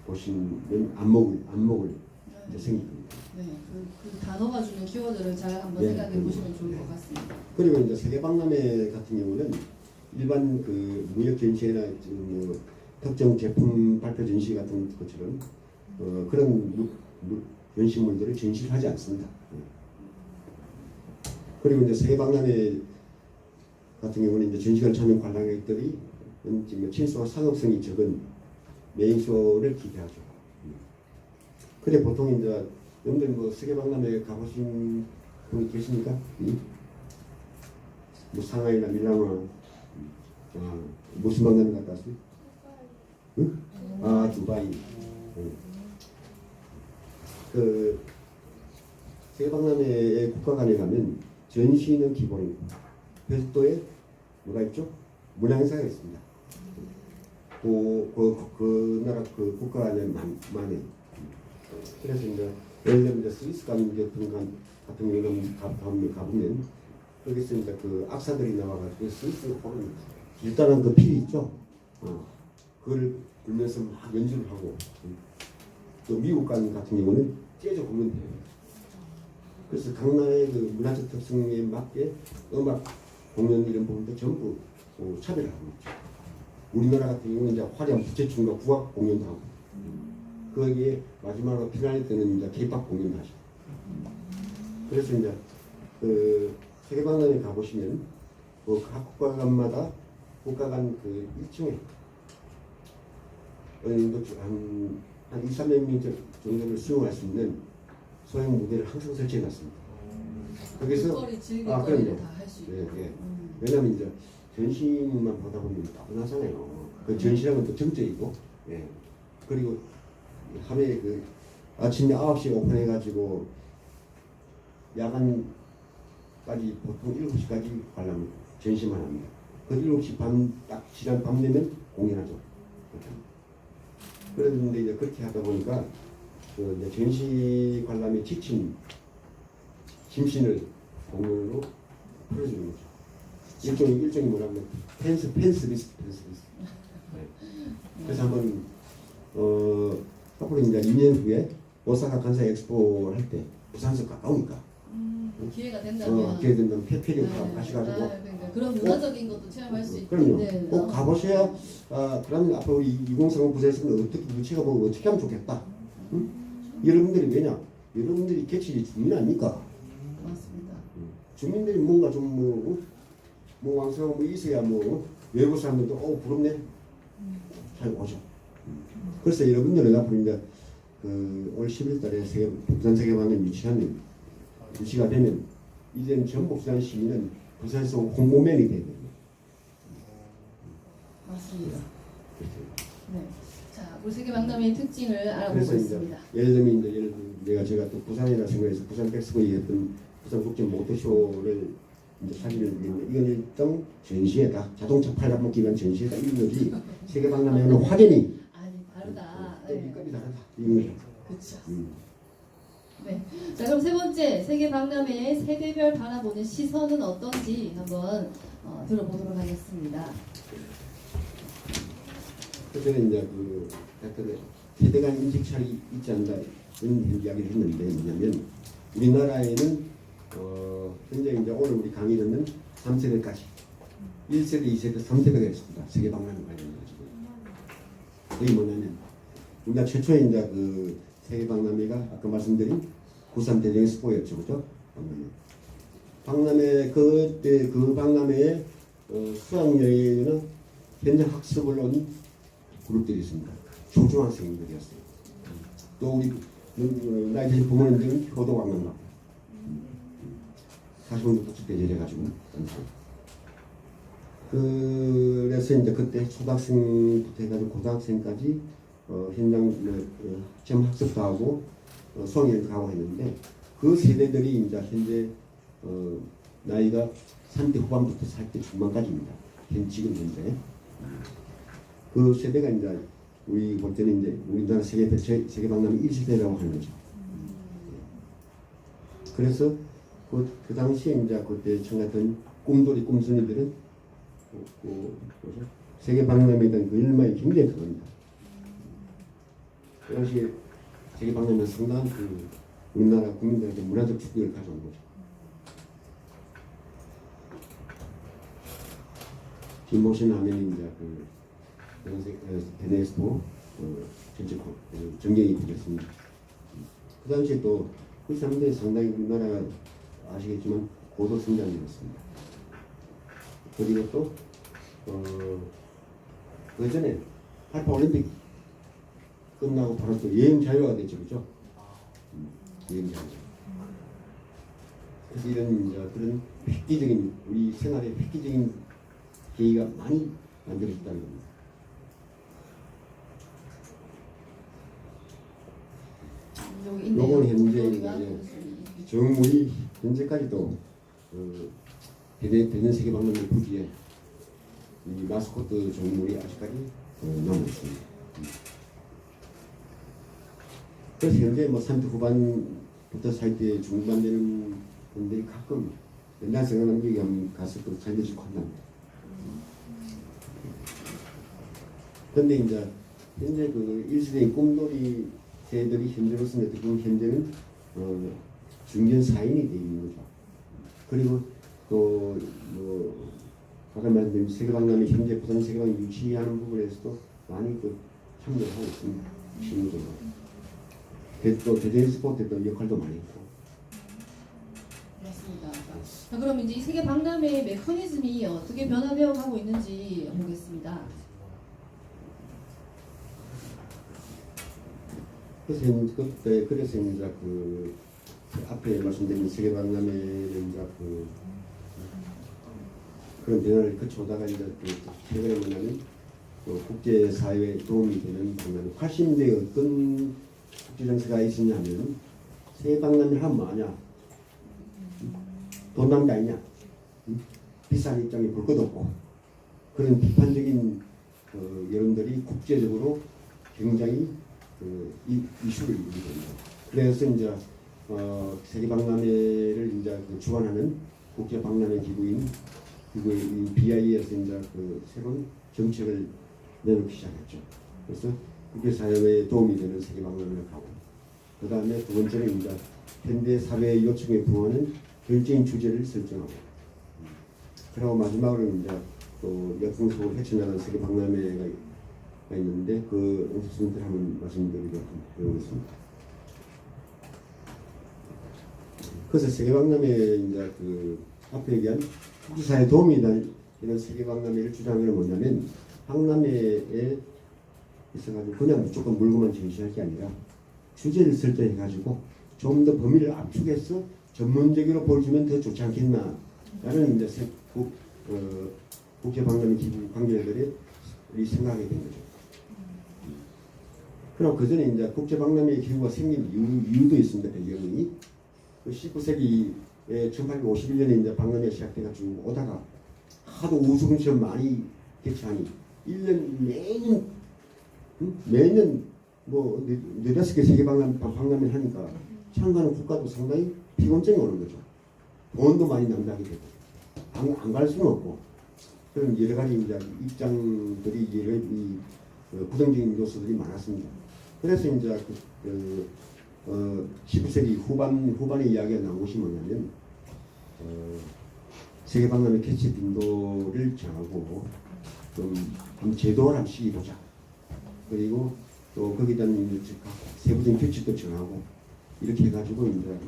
Speaker 2: 보시면 안목을 이제 생길 겁니다.
Speaker 1: 네, 그 단어가 주는 키워드를 잘 한번
Speaker 2: 네,
Speaker 1: 생각해 보시면 좋을 것 같습니다.
Speaker 2: 그리고 이제 세계박람회 같은 경우는 일반 그 무역 전시회나 뭐 특정 제품 발표 전시 같은 것처럼 그런 전시물들을 전시를 하지 않습니다. 그리고 이제 세계박람회 같은 경우는 이제 전시관 참여 관람객들이 친수와 상업성이 적은 메인쇼를 기대하죠. 근데 보통 이제 여러분들 뭐 세계박람회 가보신 분이 계십니까? 뭐 상하이나 밀라노 무슨 박람회 갔다 왔어요? 응? 두바이. 그 세계박람회의 국가관에 가면 전시는 기본이고 별도의 뭐가 있죠? 문화행사가 있습니다. 그 나라 그 국가관에 만에. 그래서 이제 예를 들면 이제 스위스 같은 경우는 가보면 여기서 이제 그 악사들이 나와가지고 스위스 호른 일단은 그 필이 있죠. 그걸 불면서 막 연주를 하고 또 미국 같은 경우는 재즈 공연해요. 그래서 각 나라의 그 문화적 특성에 맞게 음악 공연 이런 부분도 전부 차별을 하고 있죠. 우리나라 같은 경우는 이제 화려한 부채춤과 국악 공연도 하고 거기에 마지막으로 피날레 때는 이제 K-pop 공연도 하죠. 그래서 이제 그 세계박람회 가보시면 각 국가관마다 국가관 그 1층에 어느 정도 한 200~300명 정도를 수용할 수 있는 소형 무대를 항상 설치해 놨습니다. 거기서
Speaker 1: 즐길거리를 다 할 수 있고.
Speaker 2: 네. 왜냐하면 이제 전시만 보다 보면 따분하잖아요. 그 전시랑은 또 정적이고, 예. 그리고 하루에 그 아침에 9시에 오픈해가지고 야간까지 보통 7시까지 관람 전시만 합니다. 그 7시 딱 지난 밤 되면 공연하죠. 그런데 이제 그렇게 하다 보니까 그 이제 전시 관람에 지친 심신을 공연으로 풀어주는 거죠. 일종이 뭐냐면 팬서비스. 네. 그래서 한번 앞으로 이제 2년 후에 오사카 간사이 엑스포 할 때 부산에서 가까우니까
Speaker 1: 기회가 된다면
Speaker 2: 페페리 가셔가지고
Speaker 1: 그러니까 그런 문화적인 것도 체험할 수
Speaker 2: 그럼요.
Speaker 1: 있는데
Speaker 2: 꼭 가보셔야 그러면 앞으로 2030 부서에서는 어떻게 유치가 보고 어떻게 하면 좋겠다. 응? 여러분들이 왜냐? 여러분들이 객실이 주민 아닙니까?
Speaker 1: 맞습니다.
Speaker 2: 주민들이 뭔가 좀 뭐 왕성하고 뭐 있어야 뭐 외국 사람들도 부럽네 잘 오죠. 그래서 여러분들은 앞으로 이제 올 10월달에 부산 세계박람회 유치가 되면 이제는 전북 부산 시민은 부산에서 홍보맨이 되거든요.
Speaker 1: 맞습니다. 네. 자, 우리 세계박람회의 특징을 알아보고
Speaker 2: 그래서
Speaker 1: 있습니다.
Speaker 2: 이제 예를 들면 제가 또 부산이라 생각해서 부산 백스코에 했던 부산 국제 모터쇼를 이제 사진을 드리는데 이건 일정 전시회다. 자동차 팔라먹기 위한 전시회다. 이런 거지. 세계박람회는 확연히
Speaker 1: 아니 다르다. 네.
Speaker 2: 밑값이 다르다. 이런 거죠.
Speaker 1: 그렇죠. 네. 자, 그럼 세 번째 세계박람회의 세대별 바라보는 시선은 어떤지 한번 들어보도록 하겠습니다.
Speaker 2: 그래서 이제 약간 세대 간 인식 차이 있지 않나 이런 이야기를 했는데 뭐냐면 우리나라에는 현재 이제 오늘 우리 강의 듣는 3세대까지 1세대, 2세대, 3세대가 있습니다. 세계박람회 관련해가지고 그게 뭐냐면 우리가 최초의 이제 그 세계박람회가 아까 말씀드린 부산 대전엑스포였죠, 그죠? 박람회 그때 그 박람회에 수학여행이나 현장 학습을 온 그룹들이 있습니다. 초중학생들이었어요. 또 우리 나이 드신 부모님들은 효도 박람 가고 40분도 도축대 내려가지고 그래서 이제 그때 초등학생부터 해가지고 고등학생까지 현장 체험 학습도 하고 수학여행 가고 했는데 그 세대들이 이제 현재 나이가 30대 후반부터 40대 중반까지입니다. 지금 현재 그 세대가 이제 우리 볼 때는 이제 우리나라 세계박람회 1세대라고 하는 거죠. 그래서 그 당시에 이제 그때 청했던 꿈돌이 꿈순이들은 세계박람회에 대한 그 열망이 굉장히 큽니다. 그 당시에 세계박람회는 상당한 그 우리나라 국민들에게 문화적 충격을 가져온 거죠. 지금 보시는 화면이 이제 대내스포 전체 전경이 되겠습니다. 그 당시에 또 그 사람들이 상당히 우리나라가 아시겠지만 고도 성장이었습니다. 그리고 또 그 전에 88 올림픽 끝나고 바로 또 여행 자유화가 됐죠, 그죠? 여행 자유. 그래서 이런 이제 그런 획기적인 우리 생활에 획기적인 계기가 많이 만들어졌다는 겁니다. 요건 현재 이제 정물이 현재까지도 대전 세계박람회 부지에 이 마스코트 정물이 아직까지 남아 있습니다. 그래서 현재 뭐 30대 후반부터 40대 중반 되는 분들이 가끔 옛날 생각나는 얘기 하면 가서 또 살려주고 한답니다. 그런데 이제 현재 그 1세대의 꿈돌이 세들이 현재로서는 그 현재는 중견 4인이 되어 있는 거죠. 그리고 또 아까 말씀드린 세계박람회 현재 부산 세계박람회 유치하는 부분에서도 많이 그 참여를 하고 있습니다. 실무적으로. 또 대전 스포츠에 또 역할도 많이 했고.
Speaker 1: 맞습니다. 자, 그럼 이제 이 세계 박람회 메커니즘이 어떻게 변화되어 가고 있는지 보겠습니다.
Speaker 2: 그래서 이제 그 앞에 말씀드린 세계 박람회는 이제 그런 변화를 거쳐오다가 이제 최근에 뭐냐면 국제 사회에 도움이 되는 방면. 80년대에 어떤 국제 정세가 있었냐면 세계 박람회를 하면 뭐하냐? 돈 낭비 아니냐? 비싼 입장에 볼 것도 없고 그런 비판적인 여론들이 국제적으로 굉장히 이슈를 일으키고 있습니다. 그래서 이제 세계 박람회를 이제 주관하는 국제 박람회 기구인 BI에서 이제 새로운 정책을 내놓기 시작했죠. 그래서 국제사회에 도움이 되는 세계 박람회를 가고, 그 다음에 두 번째는 이제 현대 사회의 요청에 부응하는 결정적인 주제를 설정하고, 그리고 마지막으로 이제 또 여성 속을 헤쳐나가는 세계 박람회가 있는데 그 선생님들 한번 말씀드리도록 하겠습니다. 그래서 세계박람회 이제 앞에 얘기한 국제사회 도움이 되는 이런 세계박람회를 주장하는 뭐냐면 박람회에 있어가지고 그냥 무조건 물건만 전시할 게 아니라 주제를 설정해가지고 좀 더 범위를 압축해서 전문적으로 보여주면 더 좋지 않겠나 라는 이제 국제박람회 기구 관계자들이 생각하게 된 거죠. 그럼 그 전에 이제 국제박람회 기구가 생긴 이유도 있습니다. 배경이 19세기에 1851년에 이제 박람회 시작돼가지고 오다가 하도 우스갯소리 많이 개최하니 1년 매년 뭐 네다섯 개 세계 박람회 하니까 참가하는 국가도 상당히 피곤증이 오는 거죠. 돈도 많이 낭비하게 되고 안 갈 수는 없고 그런 여러 가지 이제 입장들이 부정적인 요소들이 많았습니다. 그래서 이제 19세기 후반의 이야기가 나온 것이 뭐냐면 세계박람회 개최 빈도를 정하고 좀 제도를 한번 시켜보자. 그리고 또 거기에 대한 세부적인 규칙도 정하고 이렇게 해가지고 이제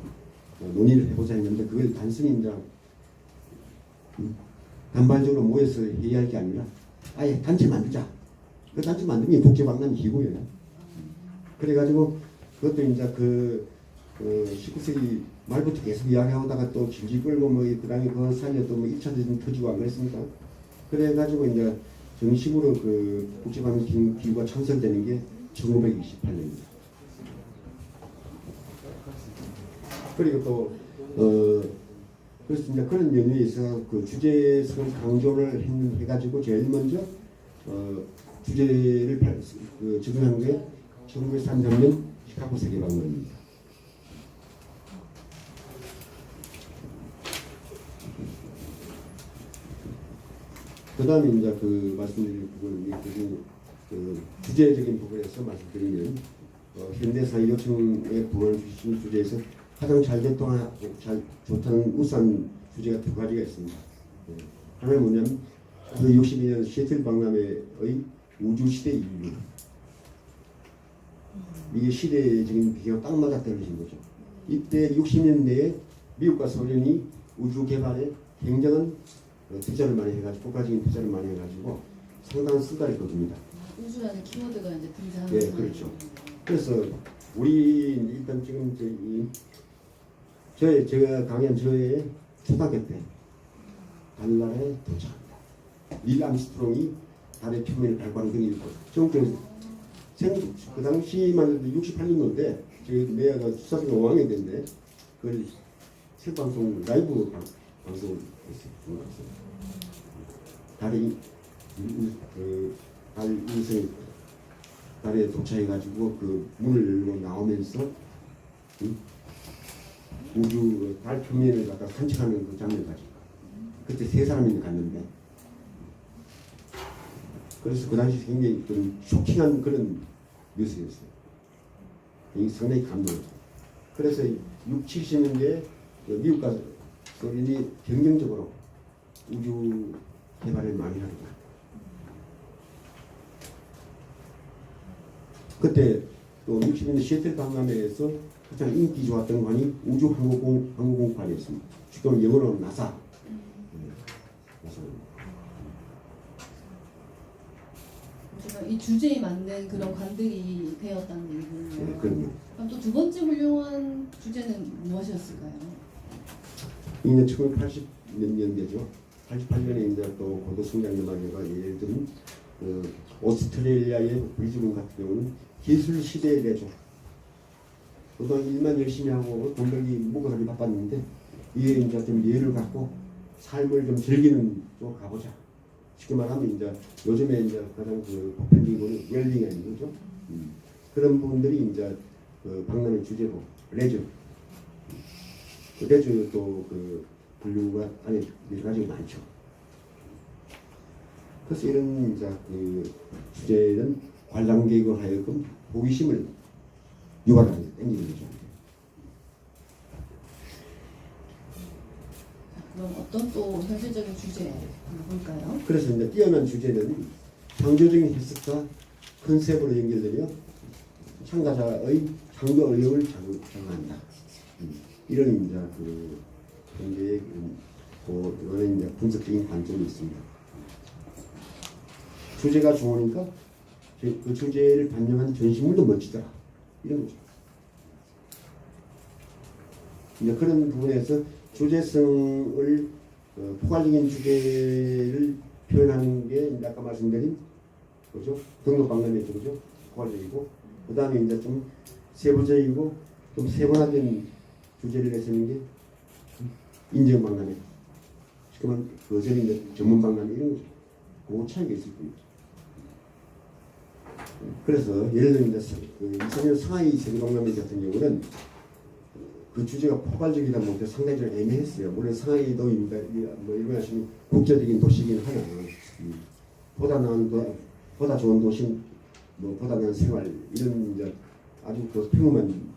Speaker 2: 논의를 해보자 했는데 그걸 단순히 이제 단발적으로 모여서 회의할 게 아니라 아예 단체 만들자. 그 단체 만들면 국제박람회 기구예요. 그래가지고 그것도 이제 19세기 말부터 계속 이야기하다가 또 질질 끌고 그 다음에 그 사이에 또 2차 대전 터지고 안 그랬습니까? 그래가지고 이제 정식으로 국제박람회 기구가 창설되는 게 1928년입니다. 그리고 또 그래서 이제 그런 연유에서 그 주제성을 강조를 해가지고 제일 먼저 주제를 적용한 게 1933년 시카고 세계박물관입니다. 그 다음에 이제 그 말씀드린 부분, 그 주제적인 부분에서 말씀드리면 현대사 요청에 부응을 주신 주제에서 가장 잘 대통하고 잘 좋다는 우수한 주제가 두 가지가 있습니다. 하나는 뭐냐면 그 62년 시애틀 박람회의 우주시대 인류. 이게 시대적인 비교가 딱 맞아 떨어진 거죠. 이때 60년대에 미국과 소련이 우주 개발에 굉장한 투자를 많이 해가지고 국가적인 투자를 많이 해가지고 상당한 수다를 거둡니다.
Speaker 1: 우주라는 키워드가 이제 등장하는
Speaker 2: 네, 그렇죠. 그래서 우리 일단 지금 제가 강의한 저의 초등학교 때 달나라에 도착합니다. 닐 암스트롱이 달의 표면을 밟아간 그게 있고 그 당시만 해도 68년도인데 내가 수사생 5학년 때인데 그걸 생방송 라이브 방송을 했어요. 달의 달 인생 달에 도착해가지고 그 문을 열고 나오면서 우주 달 표면을 갖다 산책하는 그 장면까지 그때 세 사람이 갔는데 그래서 그 당시 굉장히 좀 쇼킹한 그런 뉴스였어요. 상당히 감동했어요. 그래서 6, 70년대에 미국과 소련이 경쟁적으로 우주 개발을 많이 하더라. 그때 또 60년대 시애틀 박람회에서 가장 인기 좋았던 관이 우주항공관이었습니다. 지금 영어로는 나사.
Speaker 1: 제가 이 주제에 맞는 그런 관들이 되었다는 얘기군요.
Speaker 2: 네, 그럼요.
Speaker 1: 그럼 또 두 번째 훌륭한 주제는 무엇이었을까요?
Speaker 2: 이년 1980 몇 년대죠. 88년에 이제 또 고도 성장 연합회가 예를 들면 오스트레일리아의 브리즈번 같은 경우는 기술 시대의 내조. 그동안 일만 열심히 하고 돈 벌기 먹고살기 바빴는데 이에 이제 좀 여유를 갖고 삶을 좀 즐기는 쪽 가보자. 쉽게 말하면 이제 요즘에 이제 가장 그 보편적으로는 웰빙이 아닌 거죠. 그런 부분들이 이제 그 박람회 주제고 레저. 그 레저도 그 분류가 안에 여러 가지가 많죠. 그래서 이런 이제 그 주제는 관람객을 하여금 호기심을 유발하는 땡기는 거죠.
Speaker 1: 그럼 어떤 또 현실적인 주제 한번 볼까요?
Speaker 2: 그래서 이제 뛰어난 주제는 창조적인 해석과 컨셉으로 연결되며 참가자의 창조 의욕을 자극한다. 이런 이제 그 현재의 이거는 이제 분석적인 관점이 있습니다. 주제가 좋으니까 그 주제를 반영한 전시물도 멋지더라. 이런 거죠. 이제 그런 부분에서 주제성을 포괄적인 주제를 표현하는 게 이제 아까 말씀드린 그죠? 등록박람회 쪽이죠. 포괄적이고 그 다음에 이제 좀 세부적이고 좀 세분화된 주제를 내세우는 게 인정박람회. 지금은 그전에 이제 전문박람회 이런 거죠. 그 차이가 있을 겁니다. 그래서 예를 들면 이제 2000년 상하이 세계박람회 같은 경우는 그 주제가 포괄적이다 보니까 상당히 좀 애매했어요. 물론 상하이도 뭐 일본하시면 국제적인 도시이긴 하나 보다 좋은 도시, 뭐 보다 나은 생활 이런 이제 아주 그 평범한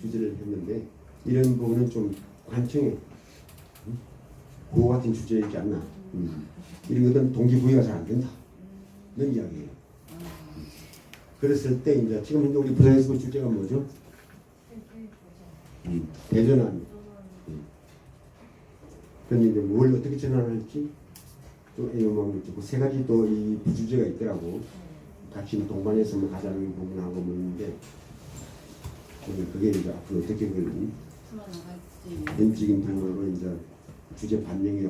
Speaker 2: 주제를 했는데 이런 부분은 좀 관청에 그거 같은 주제이지 않나. 이런 것들은 동기부여가 잘 안 된다. 이런 이야기예요. 그랬을 때 이제 지금 현재 우리 부산에서 주제가 뭐죠? 대전환. 그런데 이제 뭘 어떻게 전환할지 또 이런 있고 세 가지 또 이 부주제가 있더라고. 같이 동반해서 뭐 가자는 부분하고 뭐 있는데 그게 이제 앞으로 어떻게 풀어나갈지 현지적인 방법으로 이제 주제 반영에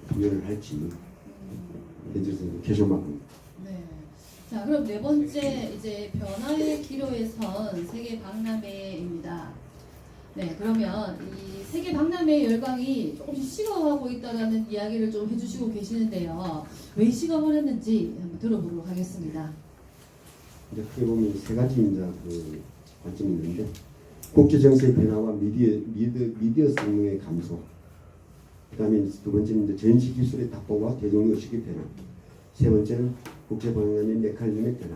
Speaker 2: 부여를 할지 현재에서 계속 막.
Speaker 1: 네. 자, 그럼 네 번째 이제 변화의 기로에 선 세계 박람회입니다. 네, 그러면 이 세계 박람회 열광이 조금씩 식어가고 있다는 이야기를 좀 해주시고 계시는데요. 왜 식어버렸는지 한번 들어보도록 하겠습니다.
Speaker 2: 이제 크게 보면 세 가지 이제 그 관점이 있는데 국제 정세의 변화와 미디어 성능의 감소. 그다음에 두 번째는 이제 전시 기술의 답보와 대중 의식의 변화. 세 번째는 국제 방향의 메커니즘의 변화.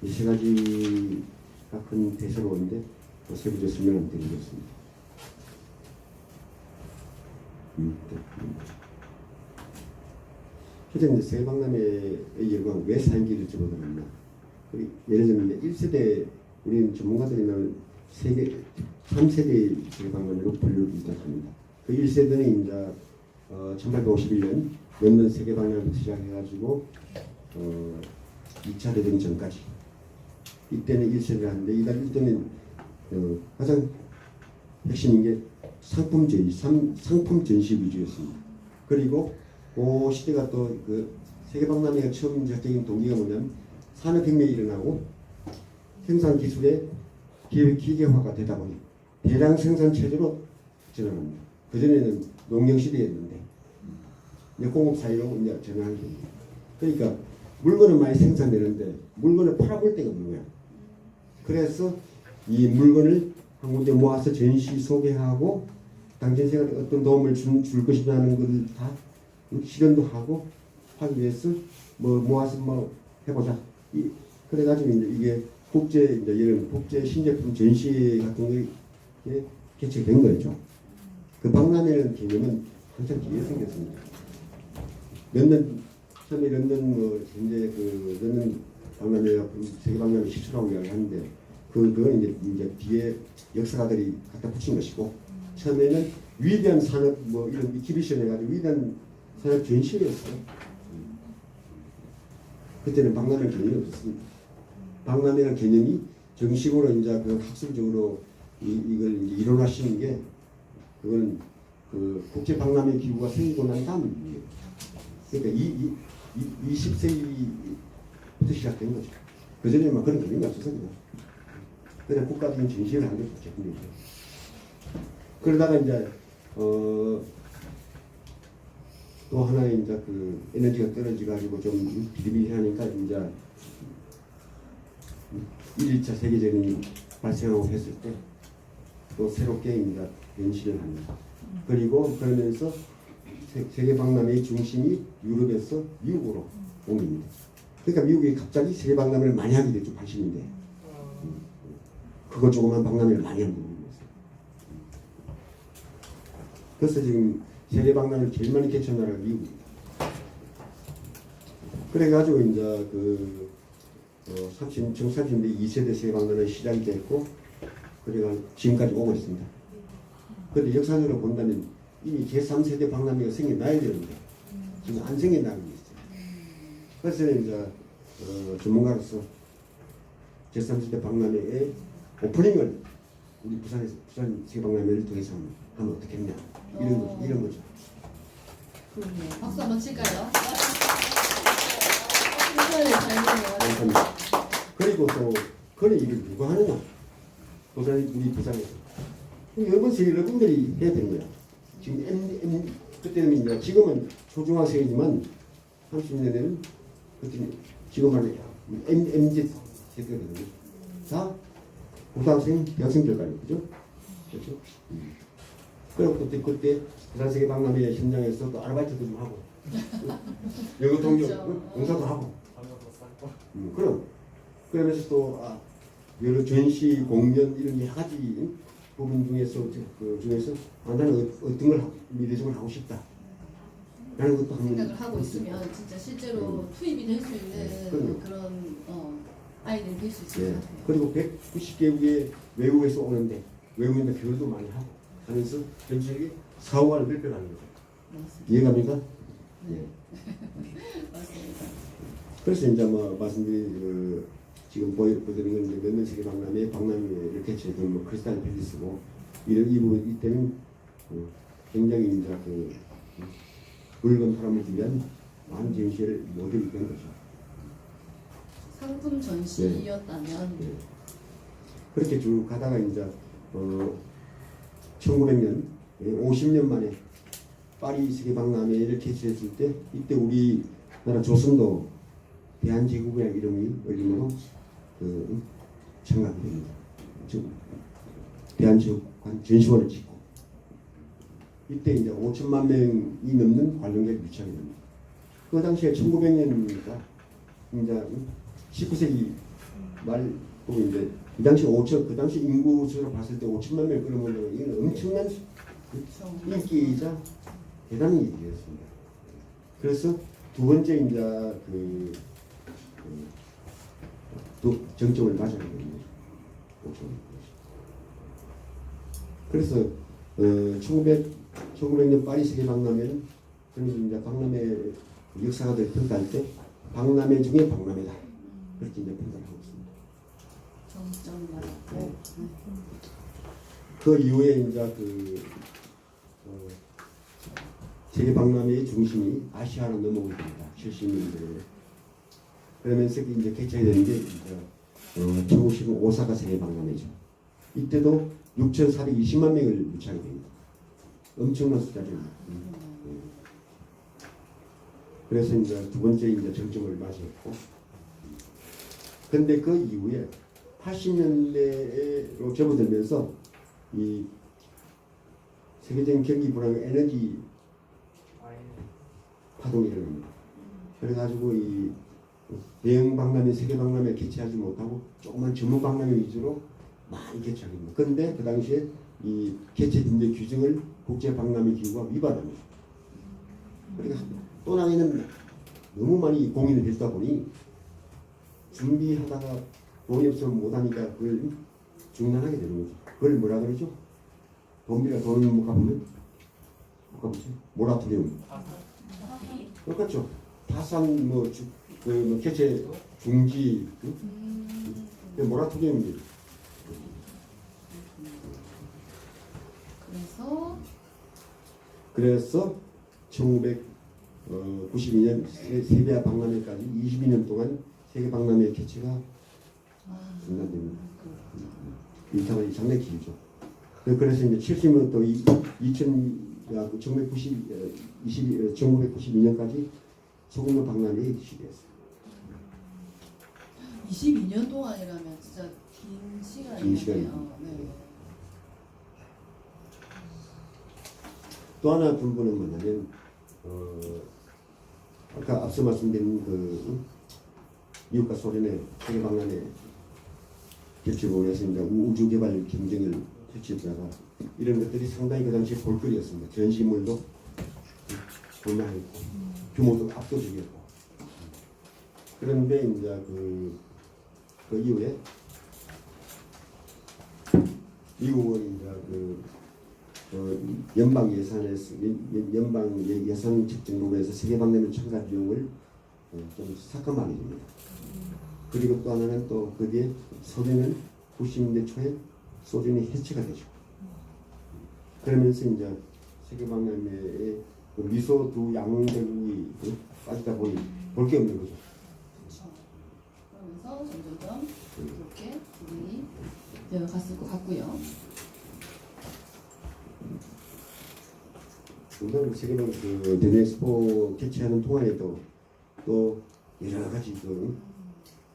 Speaker 2: 이 세 가지가 큰 대세로 있는데 세부적으로 설명을 드리겠습니다. 현재 이제 세계 박람회의 열광 왜 사인기를 접어들었나? 예를 들면 1세대 우리는 전문가들이면 세계 3세대의 세계 박람회로 분류를 합니다. 그 1세대는 이제 1851년 런던 세계 박람회부터 시작해가지고 2차 대전 전까지 이때는 1세대를 하는데 이때는 가장 핵심인 게 상품 전시 위주였습니다. 그리고 그 시대가 또 그 세계 박람회가 처음 시작된 동기가 뭐냐면 산업혁명이 일어나고 생산 기술의 기계화가 되다 보니 대량 생산 체제로 전환합니다. 그 전에는 농경 시대였는데 이제 공업 사회로 이제 전환하게 됩니다. 그러니까 물건을 많이 생산되는데 물건을 팔아볼 데가 없는 거야. 그래서 이 물건을 한 군데 모아서 전시 소개하고 당신 생활에 어떤 도움을 줄 것이냐는 것을 다 실현도 하고 하기 위해서 뭐 모아서 뭐 해보자. 그래가지고 이제 이게 국제 이제 이런 국제 신제품 전시 같은 게 개최된 거죠. 그 박람회라는 개념은 한참 뒤에 생겼습니다. 처음에 런던 뭐 현재 그 런던 박람회가 세계 박람회 시초라고 이야기하는데 그건 이제 뒤에 역사가들이 갖다 붙인 것이고 처음에는 위대한 산업 뭐 이런 익히비션 해가지고 위대한 산업 전시회였어요. 그때는 박람회 개념이 없었습니다. 박람회라는 개념이 정식으로 이제 그 학술적으로 이걸 이제 이론화시키는 게 그건 그 국제 박람회 기구가 생기고 난 다음이에요. 그러니까 20세기부터 시작된 거죠. 그 전에만 그런 개념이 없었습니다. 그냥 국가적인 전시를 하는 게 국제품이죠. 그러다가 이제 또 하나의 이제 그 에너지가 떨어져 가지고 좀 비리비리하니까 이제 1차 세계전이 발생하고 했을 때 또 새롭게 이제 변신을 합니다. 그리고 그러면서 세계 박람회의 중심이 유럽에서 미국으로 옮깁니다. 그러니까 미국이 갑자기 세계 박람회를 많이 하게 됐죠. 80년대. 그거 조그만 박람회를 많이 하는 거였어요. 그래서 지금 세계 박람회를 제일 많이 개최한 나라가 미국입니다. 그래가지고 이제 그 30년대 2세대 세계 박람회 시작이 됐고 그래가 지금까지 오고 있습니다. 그런데 역사적으로 본다면 이미 제3세대 박람회가 생겨나야 되는데 지금 안 생겨나고 있어요. 그래서 이제 전문가로서 제3세대 박람회의 오프닝을 우리 부산 세계박람회를 통해서 하면 어떻겠냐 이런 거죠.
Speaker 1: 그렇네요. 박수 한번 칠까요?
Speaker 2: 감사합니다. 그리고 또 그런 일을 누가 하느냐? 우리 부산에서 여러 여러분들이 해야 되는 거야. 지금 그때는 이제 지금은 초중학생이지만 30년에는 그때 지금은 MZ 세대거든요. 다 고등학생, 대학생들까지 그죠? 그렇죠? 그리고 그때 부산세계 박람회 현장에서 또 아르바이트도 좀 하고 영어 동료 공사도 하고 그럼 그러면서 또 여러 전시 공연 이런 여러 가지 부분 중에서 나는 어떤 걸 미래적으로 하고 싶다. 라는 것도
Speaker 1: 생각을 하고 있으면 진짜 실제로 투입이 될 수 있는 그런 아이들이 될 수 있을 것 같아요.
Speaker 2: 그리고 190개국의 외국에서 오는데 외국인들 교류도 많이 하고 하면서 전체적인 사후관을 발표하는 거죠.
Speaker 1: 맞습니다.
Speaker 2: 이해갑니까?
Speaker 1: 네. 맞습니다.
Speaker 2: 그래서 이제 뭐 말씀드린 지금 보여드린 건 이제 몇몇 세계 박람회 이렇게 지금 뭐 크리스탈 팰리스고 이 부분 이때는 굉장히 이제 그 물건 팔아먹기 위한 많은 전시를 모델이 된 거죠.
Speaker 1: 상품 전시였다면
Speaker 2: 예. 그렇게 쭉 가다가 이제 1900년 50년 만에 파리 세계박람회를 개최했을 때 이때 우리나라 조선도 대한제국이라는 이름이 열림으로 참가하게 됩니다. 즉 대한제국관 전시관을 짓고 이때 이제 5천만 명이 넘는 관람객을 유치하게 됩니다. 그 당시에 1900년이니까 이제 19세기 말 또 이제 이 당시 5천 그 당시 인구 수로 봤을 때 5천만 명 끌어모으는 이건 엄청난 인기이자 대단한 일이었습니다. 그래서 두 번째 이제 또 정점을 맞아야 됩니다. 5천. 그래서 1900년 파리 세계박람회는 저는 이제 박람회 역사가들 평가할 때 박람회 중에 박람회다 그렇게 이제 평가를 하고 있습니다.
Speaker 1: 정점 맞았고
Speaker 2: 그 이후에 이제 세계박람회의 중심이 아시아로 넘어오게 됩니다. 70년대에. 그러면서 이제 개최가 되는 게 이제 1910년 오사카 세계박람회죠. 이때도 6,420만 명을 유치하게 됩니다. 엄청난 숫자죠. 그래서 이제 두 번째 이제 정점을 맞이했고, 근데 그 이후에 80년대로 접어들면서 이 세계적인 경기 불황 에너지 파동이 일어납니다. 그래가지고 이 대형 박람회, 세계 박람회 개최하지 못하고 조그만 전문 박람회 위주로 많이 개최하게 됩니다. 그런데 그 당시에 이 개최 준비 규정을 국제 박람회 기구가 위반합니다. 그러니까 또 나이는 너무 많이 공인을 했다 보니 준비하다가 돈이 없으면 못하니까 그걸 중단하게 되는 거죠. 그걸 뭐라 그러죠? 돈비가 돈을 못 갚으면 못 갚으죠. 모라토리움. 똑같죠. 파산 뭐 개최 중지 모라토리움이. 그래서 1992년 세계 박람회까지 22년 동안 세계 박람회 개최가 중단됩니다. 일정이 상당히 길죠. 그래서 이제 70년부터 1992년까지 소규모 박람회의 시대였어요.
Speaker 1: 22년 동안이라면 진짜 긴 시간이네요. 네.
Speaker 2: 또 하나 분부는 뭐냐면 아까 앞서 말씀드린 미국과 소련의 세계 박람회 개최로 해서 이제 우주 개발 경쟁을 개최했다가 이런 것들이 상당히 그 당시에 볼거리였습니다. 전시물도 볼만했고 규모도 압도적이었고 그런데 이제 그 이후에 미국은 이제 연방 예산에서 연방 예산 책정으로 해서 세계 박람회 참가 비용을 좀 삭감하게 됩니다. 그리고 또 하나는 또 거기에 소련은 90년대 초에 소련이 해체가 되죠. 그러면서 이제 세계 박람회에 미소 두 양대국이 빠지다 보니 볼 게 없는 거죠.
Speaker 1: 그렇죠. 그러면서 점점 이렇게 진행이 되어 갔을 것 같고요.
Speaker 2: 우선 세계는 대내스포 개최하는 동안에도 또 여러 가지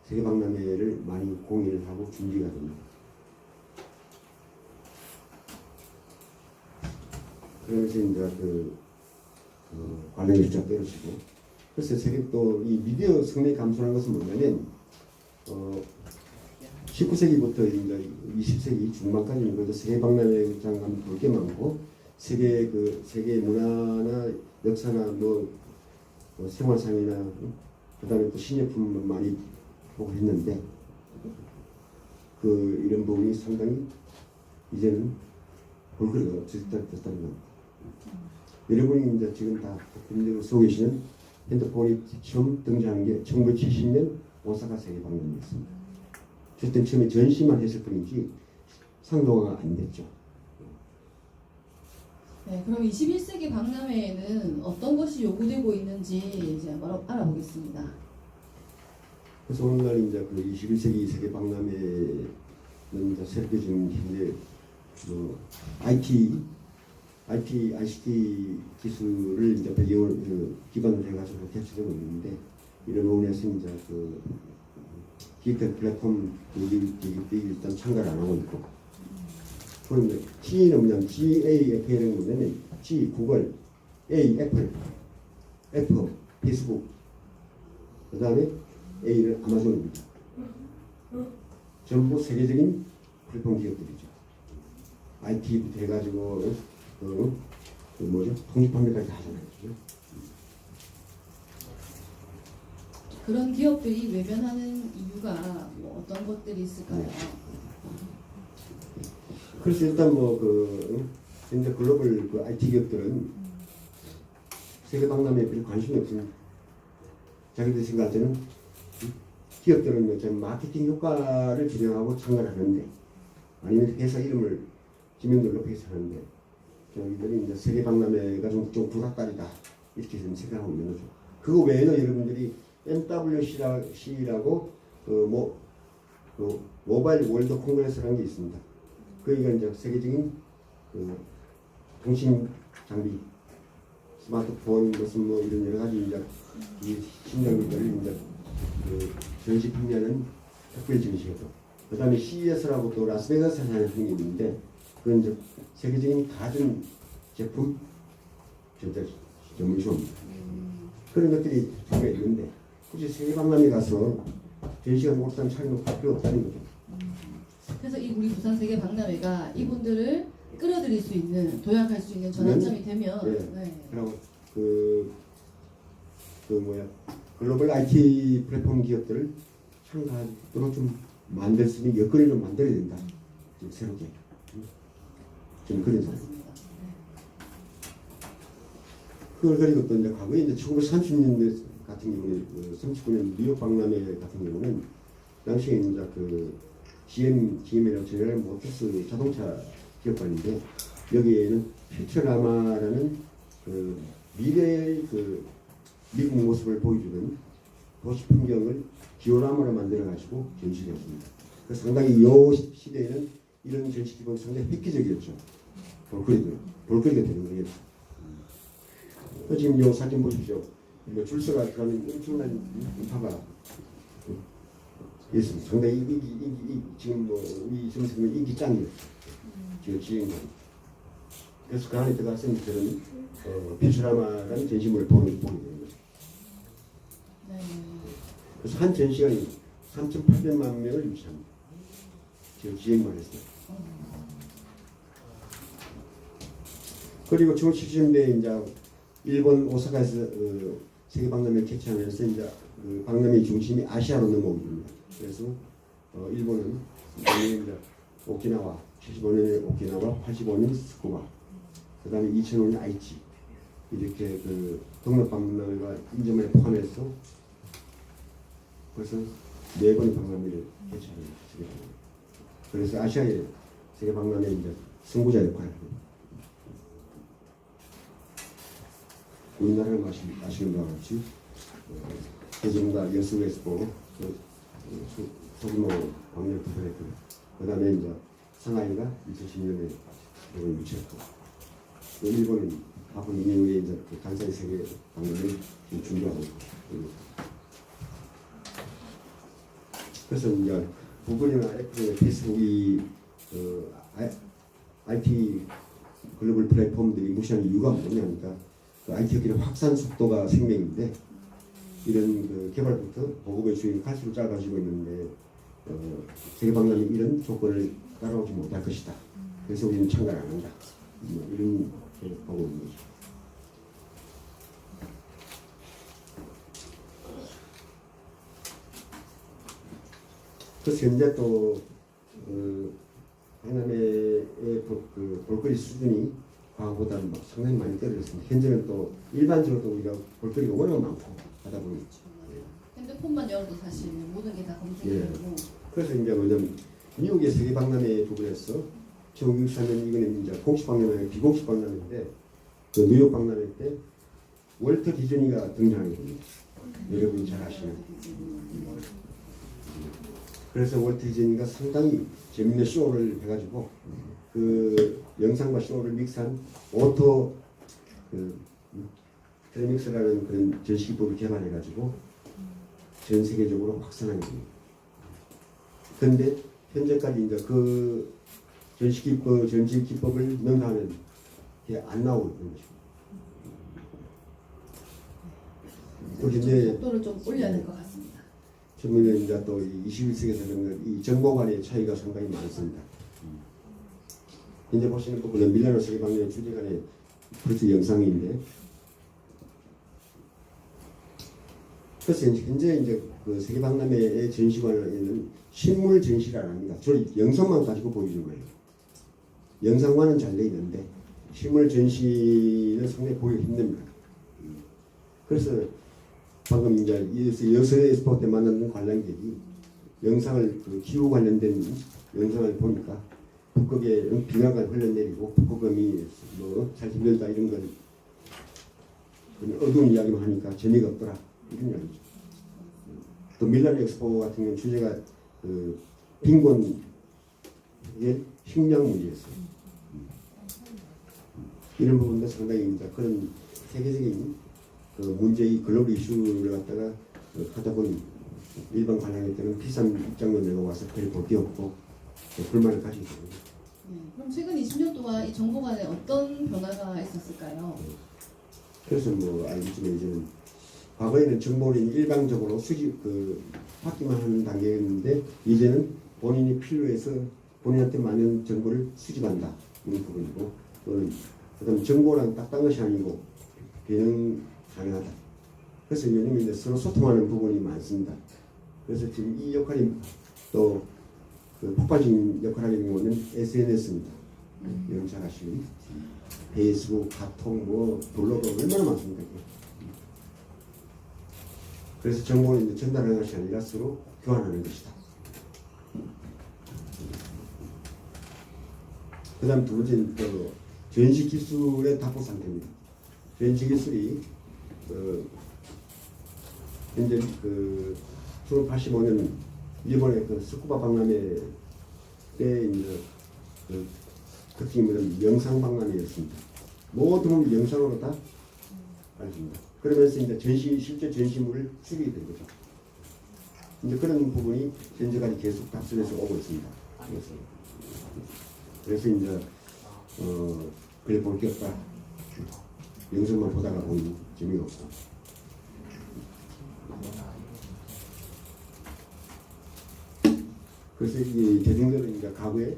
Speaker 2: 세계 박람회를 많이 공연을 하고 준비가 됩니다. 그러면서 이제 관련 일자 떨어지고 그래서 세계 또 이 미디어 성내 감소라는 것은 뭐냐면 19세기부터 이제 20세기 중반까지는 그래도 세계 박람회장 가면 볼 게 많고 세계 문화나 역사나 생활상이나 그다음에 또 신예품 많이 보고 했는데 이런 부분이 상당히 이제는 볼거리가 없어졌다는 겁니다. 여러분이 이제 지금 다 국민적으로 쓰고 계시는 핸드폰이 처음 등장한 게 1970년 오사카 세계 박람회였습니다. 그때 처음에 전시만 했을 뿐이지 상용화가 안 됐죠.
Speaker 1: 네, 그럼 21세기 박람회에는 어떤 것이 요구되고 있는지 이제 한번 알아보겠습니다.
Speaker 2: 그래서 오늘날 이제 그 21세기 세계 박람회는 이제 새롭게 지금 현재 뭐 ICT 기술을 이제 배경을 기반으로 해가지고 개최되고 있는데 이런 부분에서 이제 그 디지털 플랫폼 기업들이 일단 참가를 안 하고 있고 그런데 G는 뭐냐면 GAFL은 뭐냐면 G 구글, A 애플, F 페이스북, 그 다음에 A를 아마존입니다. 전부 세계적인 플랫폼 기업들이죠. IT부터 해가지고 그 뭐죠? 통신 판매까지 하잖아요. 그죠?
Speaker 1: 그런 기업들이 외면하는 이유가 뭐 어떤 것들이 있을까요?
Speaker 2: 그래서 일단 현재 글로벌 그 IT 기업들은 세계 박람회에 별 관심이 없습니다. 자기들 생각할 때는 기업들은 좀 마케팅 효과를 기대하고 참가를 하는데 아니면 회사 이름을 지명도를 높이기 하는데 저희들이 이제 세계 박람회가 좀 부닥다리다 이렇게 좀 생각하고 있는 거죠. 그거 외에는 여러분들이 MWC라고 그 모바일 월드 콩그레스라는 게 있습니다. 그러니까 이제 세계적인 그 통신 장비, 스마트폰 무슨 뭐 이런 여러 가지 이제 이 신장비들을 이제 그 전시 판매하는 특별 전시회죠. 그다음에 CES라고 또 라스베가스에 하는 게 있는데 그건 이제 세계적인 가전 제품 전문쇼입니다. 그런 것들이 종류가 있는데 굳이 세계 박람회 가서 전시가 못한 차리고 갈 필요 없다는 거죠.
Speaker 1: 그래서 이 우리 부산 세계 박람회가 이분들을 끌어들일 수 있는, 도약할 수 있는 전환점이 되면
Speaker 2: 그리고 글로벌 IT 플랫폼 기업들을 참가하도록 좀 만들 수 있는 여건을 좀 만들어야 된다. 좀 새롭게. 좀 그런 생각. 그걸 그리고 또 이제 과거에 이제 1930년대 같은 경우에 39년 뉴욕 박람회 같은 경우는 당시에 이제 그 GM이라고 제너럴 모터스 자동차 기업관인데 여기에는 퓨처라마라는 그 미래의 그 미국 모습을 보여주는 도시 풍경을 디오라마로 만들어 가지고 전시되었습니다. 그래서 상당히 이 시대에는 이런 전시 기법이 상당히 획기적이었죠. 볼거리가 되는 거예요. 지금 이 사진 보십시오. 줄서가 들어가는 엄청난 인파가 있습니다. 상당히 지금 우리 정책은 인기 짱이에요. 지금 지금 그래서 그 안에 들어가서 저는 퓨처라마라는 전시물을 보게 되는 거죠. 그래서 한 전시관이 3,800만 명을 유치합니다. 지금 지행만 했어요. 그리고 1970년대 이제 일본 오사카에서 세계 박람회 개최하면서 이제 그 박람회 중심이 아시아로 넘어오게 됩니다. 그래서 일본은 이제 오키나와 75년에 오키나와, 85년 스쿠바, 그다음에 2005년 아이치 이렇게 그 동력 박람회가 인접을 포함해서 그래서 4번의 박람회를 개최하는 거죠. 그래서 아시아의 세계 박람회 이제 승부자 역할을 합니다. 우리나라는 아시는 바와 같이 대중과 여수 엑스포, 소규모 박람회 투표했고, 그 다음에 이제 상하이가 2010년에 이걸 유치했고, 일본은 바쁜 이후에 이제 그 간사이 세계 박람회를 준비하고 있고, 그래서 이제 구글이나 애플, 페이스북이 IT 글로벌 플랫폼들이 무시하는 이유가 뭐냐니까 그 IT 기업의 확산 속도가 생명인데 이런 그 개발부터 보급의 주인이 갈수록 짧아지고 있는데 세계 박람회 이런 조건을 따라오지 못할 것이다. 그래서 우리는 참가를 안 한다. 이런 보고 있는 거죠. 그래서 현재 또 박람회의 볼거리 수준이 과거보다 막 상당히 많이 떨어졌습니다. 현재는 또 일반적으로 또 우리가 볼거리가 워낙 많고 하다 보니
Speaker 1: 핸드폰만 열어도 사실 모든 게 다 검색이 되고.
Speaker 2: 그래서 이제 뭐냐면 미국의 세계 박람회 부분에서 1964년 이거는 이제 공식 박람회, 비공식 박람회인데 그 뉴욕 박람회 때 월터 디즈니가 등장하게 됩니다. 여러분이 잘 아시는. 그래서 월트 디즈니가 상당히 재밌는 쇼를 해가지고 그 영상과 쇼를 믹스한 오토 그 트레믹스라는 그런 전시기법을 개발해가지고 전 세계적으로 확산한 겁니다. 그런데 현재까지 이제 그 전시기법을 능가하는 게 안 나오고 있는 것이고. 또 현재
Speaker 1: 속도를 좀 올려야 될 것 같습니다.
Speaker 2: 최근에 이제 또 21세기에서는 이 정보 간의 차이가 상당히 많습니다. 현재 보시는 부분은 밀라노 세계박람회 주재관의 프로젝트 영상인데, 그래서 현재 이제 그 세계박람회의 전시관에는 실물 전시를 안 합니다. 주로 영상만 가지고 보여주는 거예요. 영상만은 잘 돼 있는데 실물 전시는 상당히 보기 힘듭니다. 그래서 방금 이제 여수 엑스포 때 만났던 관람객이 영상을 그 기후 관련된 영상을 보니까 북극에 빙하가 흘러내리고 북극곰이 뭐잘 힘들다 이런 걸 어두운 이야기만 하니까 재미가 없더라 이런 이야기죠. 또 밀라노 엑스포 같은 경우는 주제가 그 빈곤의 식량 문제였어요. 이런 부분도 상당히 이제 그런 세계적인 그 문제의 글로벌 이슈를 갖다가 하다 보니 일반 관람객들은 비싼 입장료 내고 와서 별 볼 게 없고 불만을 가지고 있습니다.
Speaker 1: 그럼 최근 20년 동안 이 정보관에 어떤 변화가 있었을까요?
Speaker 2: 그래서 뭐 알겠지만 이제는 과거에는 정보는 일방적으로 수집 받기만 하는 단계였는데 이제는 본인이 필요해서 본인한테 맞는 정보를 수집한다 이런 부분이고, 그다음 정보랑 딱딱한 것이 아니고 변형 가능하다. 그래서 요즘 이제 서로 소통하는 부분이 많습니다. 그래서 지금 이 역할이 또 그 폭발적인 역할을 하게 된 것은 SNS입니다. 여러분 잘 아시는 페이스북, 카톡, 뭐 블로그 얼마나 많습니까? 그래서 정보를 이제 전달하는 것이 아니라 서로 교환하는 것이다. 그 다음 두 번째는 또 전시 기술의 답보 상태입니다. 전시 기술이 현재 1985년 일본의 그 스쿠바 박람회 때 이제 특징은 영상 박람회였습니다. 모든 걸 영상으로 다 알습니다. 그러면서 이제 실제 전시물을 수리게 된 거죠. 이제 그런 부분이 현재까지 계속 답습해서 오고 있습니다. 그래서 이제 그래 볼 게 없다. 영상만 보다가 보니 재미가 없다. 그래서 이 대중들은 이제 과거에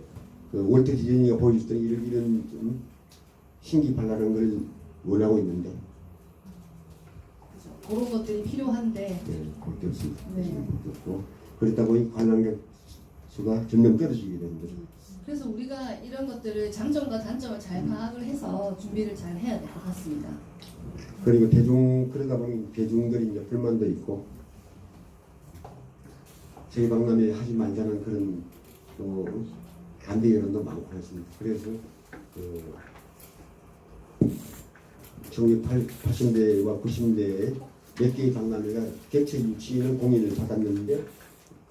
Speaker 2: 그 월트 디즈니가 보여줬던 이런 좀 신기발랄한 걸 원하고 있는데
Speaker 1: 그런 것들이 필요한데
Speaker 2: 네, 볼 게 없습니다.
Speaker 1: 네.
Speaker 2: 볼게 없고 그렇다 보니 관람객 수가 점점 떨어지게 되는 거죠.
Speaker 1: 그래서 우리가 이런 것들을 장점과 단점을 잘 파악을 해서 준비를 잘 해야 될 것 같습니다.
Speaker 2: 그리고 그러다 보니 대중들이 이제 불만도 있고 세계박람회 하지 말자는 그런 또 반대 여론도 많고 했습니다. 그래서 1980년대와 90년대에 몇 개의 박람회가 개최 유치는 공인을 받았는데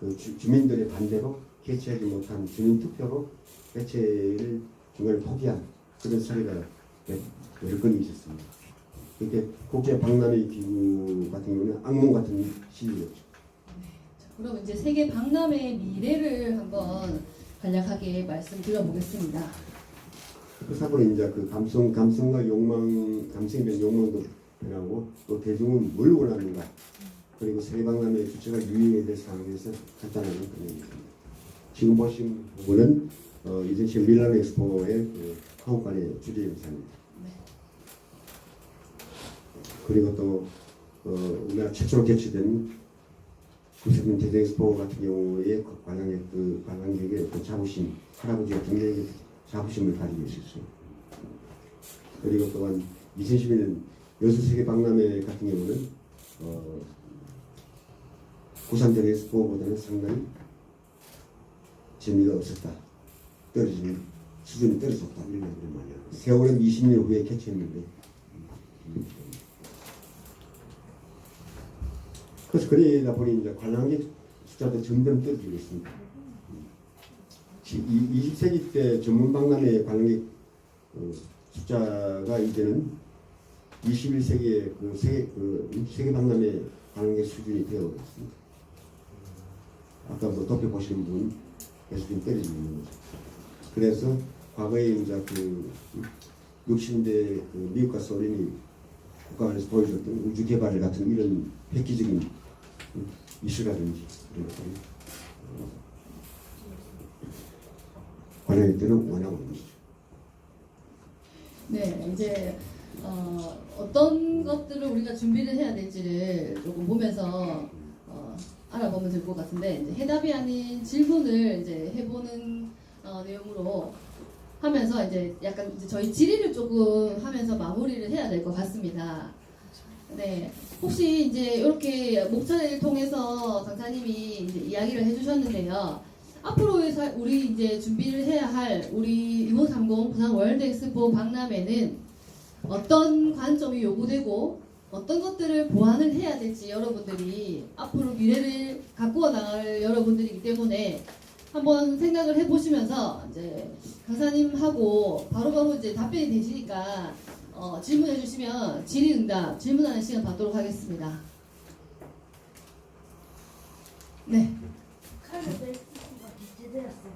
Speaker 2: 그 주민들의 반대로 개최하지 못한 주민투표로 개최를 중간에 포기한 그런 사례가 여러 건이 있었습니다. 이렇게 국제 박람회 기구 같은 경우는 악몽 같은 시기였죠.
Speaker 1: 그럼 이제 세계 박람회의 미래를 한번 간략하게 말씀드려보겠습니다.
Speaker 2: 그 사고는 이제 그 감성과 욕망, 감성에 대한 욕망도 변하고 또 대중은 뭘 원하는가, 그리고 세계박람회 주체가 유행에 대해서 상황에서 간단하게 그려입니다. 지금 보신 부분은 2010 밀라노 엑스포의 한국관의 주제 영상입니다.
Speaker 1: 네.
Speaker 2: 그리고 또 우리나라 최초로 개최된 90년 대전 엑스포 같은 경우에 관람객의 그 자부심, 할아버지가 굉장히 자부심을 가지고 있었어요. 그리고 또한 2011년 여수 세계 박람회 같은 경우는 부산 대전 엑스포보다는 상당히 재미가 없었다. 수준이 떨어졌다. 이런 얘기를 많이 하고. 세월은 20년 후에 개최했는데 그래서 그러다 보니 이제 관람객 숫자도 점점 떨어지고 있습니다. 20세기 때 전문 박람회 관광객 숫자가 이제는 21세기의 세계 박람회 관광객 수준이 되어 있습니다. 아까부터 도표 보시는 분 계속 좀 떨어지고 있는 거죠. 그래서 과거에 이제 60년대 미국과 소련이 국가간에서 보여줬던 우주 개발 같은 이런 획기적인 이슈라든지 이런 것들이 관광객들은 원하고 있는 것이죠.
Speaker 1: 네, 이제 어떤 것들을 우리가 준비를 해야 될지를 조금 보면서 알아보면 될 것 같은데 이제 해답이 아닌 질문을 이제 해보는 내용으로 하면서 이제 약간 이제 저희 질의를 조금 하면서 마무리를 해야 될 것 같습니다. 네, 혹시 이제 이렇게 목차를 통해서 강사님이 이제 이야기를 해주셨는데요. 앞으로 우리 이제 준비를 해야 할 우리 2530 부산 월드 엑스포 박람회는 어떤 관점이 요구되고 어떤 것들을 보완을 해야 될지 여러분들이 앞으로 미래를 가꾸어 나갈 여러분들이기 때문에 한번 생각을 해보시면서 이제 강사님하고 바로바로 이제 답변이 되시니까 질문해 주시면 질의응답 질문하는 시간 받도록 하겠습니다. 네.
Speaker 3: 북한에도 엑스포가 개최되었었어요.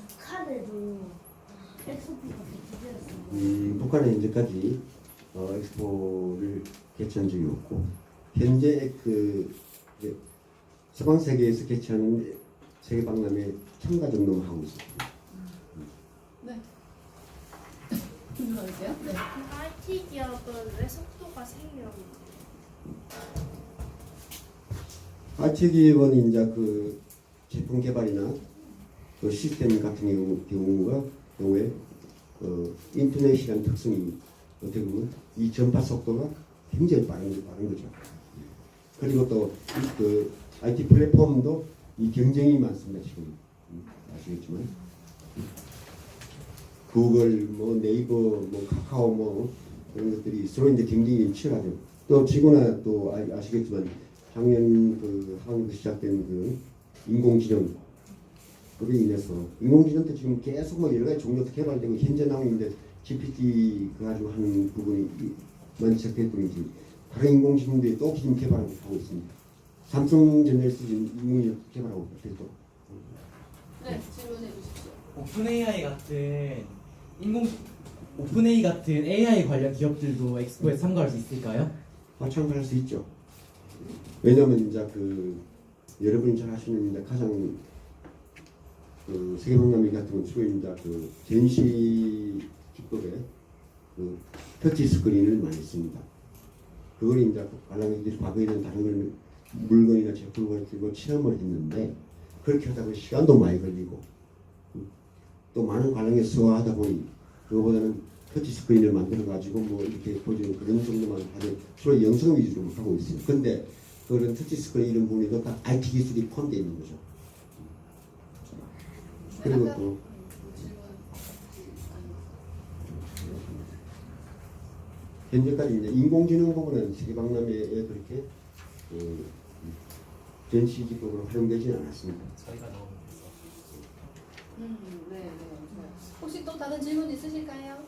Speaker 3: 북한에도 엑스포가 개최되었어요.
Speaker 2: 북한은 이제까지 엑스포를 개최한 적이 없고 현재 이제 서방 세계에서 개최하는 세계 박람회 참가 정도만 하고 있습니다.
Speaker 1: 네. 질문할게요. 네.
Speaker 3: IT 기업은 왜 속도가 생겨요?
Speaker 2: IT 기업은 이제 제품 개발이나 시스템 같은 경우에 인터넷이라는 특성이 어떻게 보면 이 전파 속도가 굉장히 빠른 거죠. 그리고 또 IT 플랫폼도 이 경쟁이 많습니다. 지금 아시겠지만 구글, 네이버, 카카오 이런 것들이 서로 이제 경쟁이 치열하죠. 또 지구나 또 아시겠지만 작년 한국에서 시작된 인공지능 그로 인해서 인공지능도 지금 계속 여러 가지 종류도 개발되고 현재 나오고 있는데 GPT 가지고 하는 부분이 많이 시작될 뿐이지 다른 인공지능들이 또 지금 개발하고 있습니다. 삼성전자에서 지금 인공지능 개발하고 있죠.
Speaker 1: 네, 질문해 주십시오.
Speaker 4: 오픈AI 같은 AI 관련 기업들도 엑스포에 참가할 수 있을까요?
Speaker 2: 참가할 수 있죠. 왜냐하면 이제 여러분이 잘 아시는 이제 가장 세계 박람회 같은 건 주로 이제 전시 기법에 터치 스크린을 많이 씁니다. 그걸 이제 관람객들이 과거에는 다른 물건이나 제품을 들고 체험을 했는데 그렇게 하다 보니 시간도 많이 걸리고 또 많은 관람객이 수화하다 보니 그거보다는 터치 스크린을 만들어 가지고 이렇게 보여주는 그런 정도만 하지 주로 영상 위주로 하고 있어요. 근데 그런 터치 스크린 이런 부분에도 다 IT 기술이 포함되어 있는 거죠. 그리고 또 현재까지 이제 인공지능 부분은 세계 박람회에 그렇게 전시 기법으로 활용되지 않았습니다.
Speaker 4: 저희가 너무 못해서.
Speaker 1: 네, 네. 혹시 또 다른 질문 있으실까요?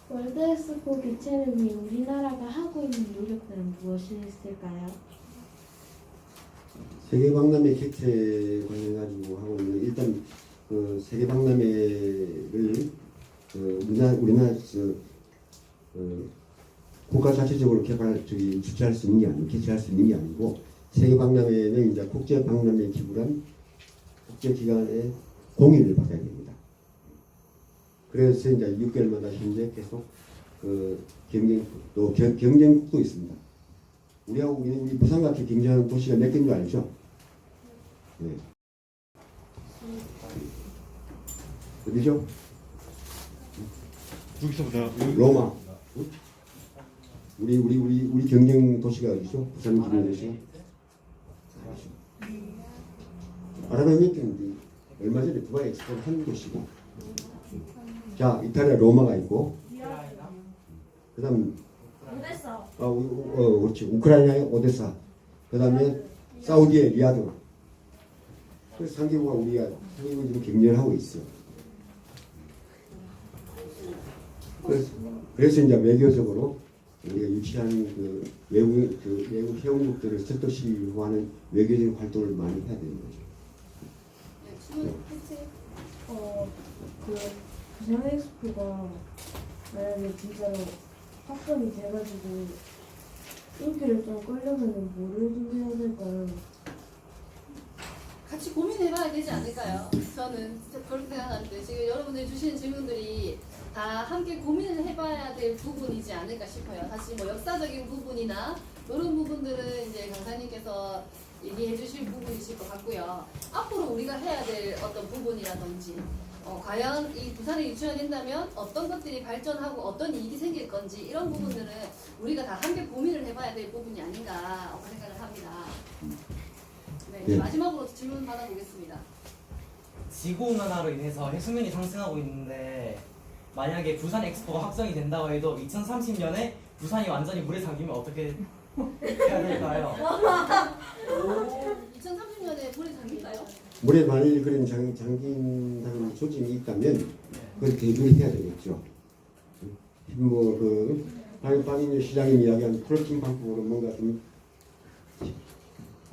Speaker 3: 월드 엑스포 개최를 위해 우리나라가 하고 있는 노력들은 무엇이 있을까요?
Speaker 2: 세계 박람회 개최 관련 가지고 하고 있는 일단 세계 박람회를 우리나라에서 국가 자체적으로 주최할 수 있는 게 아니고 개최할 수 있는 게 아니고 세계 박람회는 이제 국제 박람회 기구란 국제 기관의 공인을 받아야 됩니다. 그래서 이제 6개월마다 현재 계속 경쟁국도 있습니다. 우리 부산 같은 경쟁하는 도시가 몇 개인 줄 알죠? 네. 어디죠?
Speaker 5: 여기서보다
Speaker 2: 로마. 우리 경쟁 도시가 어디죠? 부산 기능 도시가. 아랍에미리트는 얼마 전에 두바이 엑스포를 한 곳이고, 자 이탈리아 로마가 있고, 그다음
Speaker 3: 오데사.
Speaker 2: 그렇지. 우크라이나의 오데사. 그다음에 사우디의 리야드. 그래서 3개국과 우리가 지금 격려를 하고 있어. 그래서 이제 외교적으로 우리가 유치한 외국 회원국들을 설득시키고 하는 외교적인 활동을 많이 해야 되는 거죠.
Speaker 3: 그 부산 엑스포가 만약에 진짜로 확정이 돼가지고 인기를 좀 끌려면 뭐를 준비해야 될까요?
Speaker 1: 같이 고민해봐야 되지 않을까요? 저는 그렇게 생각하는데 지금 여러분들이 주시는 질문들이 다 함께 고민을 해봐야 될 부분이지 않을까 싶어요. 사실 뭐 역사적인 부분이나 이런 부분들은 이제 강사님께서 얘기해 주실 부분이실 것 같고요. 앞으로 우리가 해야 될 어떤 부분이라든지 과연 이 부산에 유치원된다면 어떤 것들이 발전하고 어떤 이익이 생길 건지 이런 부분들은 우리가 다 함께 고민을 해봐야 될 부분이 아닌가 생각을 합니다. 네,
Speaker 2: 네.
Speaker 1: 마지막으로 질문 받아보겠습니다.
Speaker 4: 지구온난화로 인해서 해수면이 상승하고 있는데 만약에 부산 엑스포가 확정이 된다고 해도 2030년에 부산이 완전히 물에 잠기면 어떻게 해야 될까요?
Speaker 1: 2030년에 물이 잠길까요?
Speaker 2: 물에 만일 그런 잠긴다는 조짐이 있다면 그걸 대비를 해야 되겠죠. 방인주 시장님 이야기한 프로틴 방법으로 뭔가 좀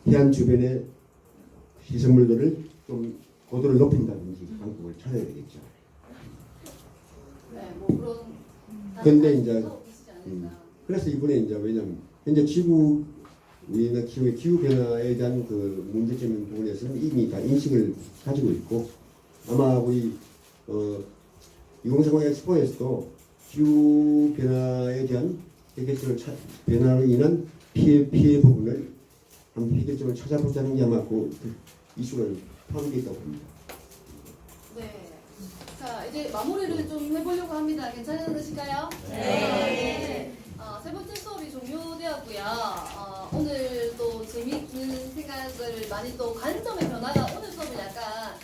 Speaker 2: 해안 주변의 시설물들을 좀 고도를 높인다든지 방법을 찾아야 되겠죠.
Speaker 1: 네, 뭐 그런.
Speaker 2: 근데 이제,
Speaker 1: 있지 않을까.
Speaker 2: 그래서 이번에 이제 왜냐면 현재 우리나라 기후 변화에 대한 그 문제점 부분에서는 이미 다 인식을 가지고 있고 아마 우리 2030 엑스포에서도 기후 변화에 대한 해결책을 변화로 인한 피해 부분을 한번 해결책을 찾아보자는 게 아마 그 이슈를 포함되어 있다고 봅니다.
Speaker 1: 네. 자, 이제 마무리를 좀 해보려고 합니다. 괜찮으실까요? 네. 세 번째 수업이 종료되었고요. 오늘도 재미있는 생각을 많이 또 관점의 변화가 오늘 수업은 약간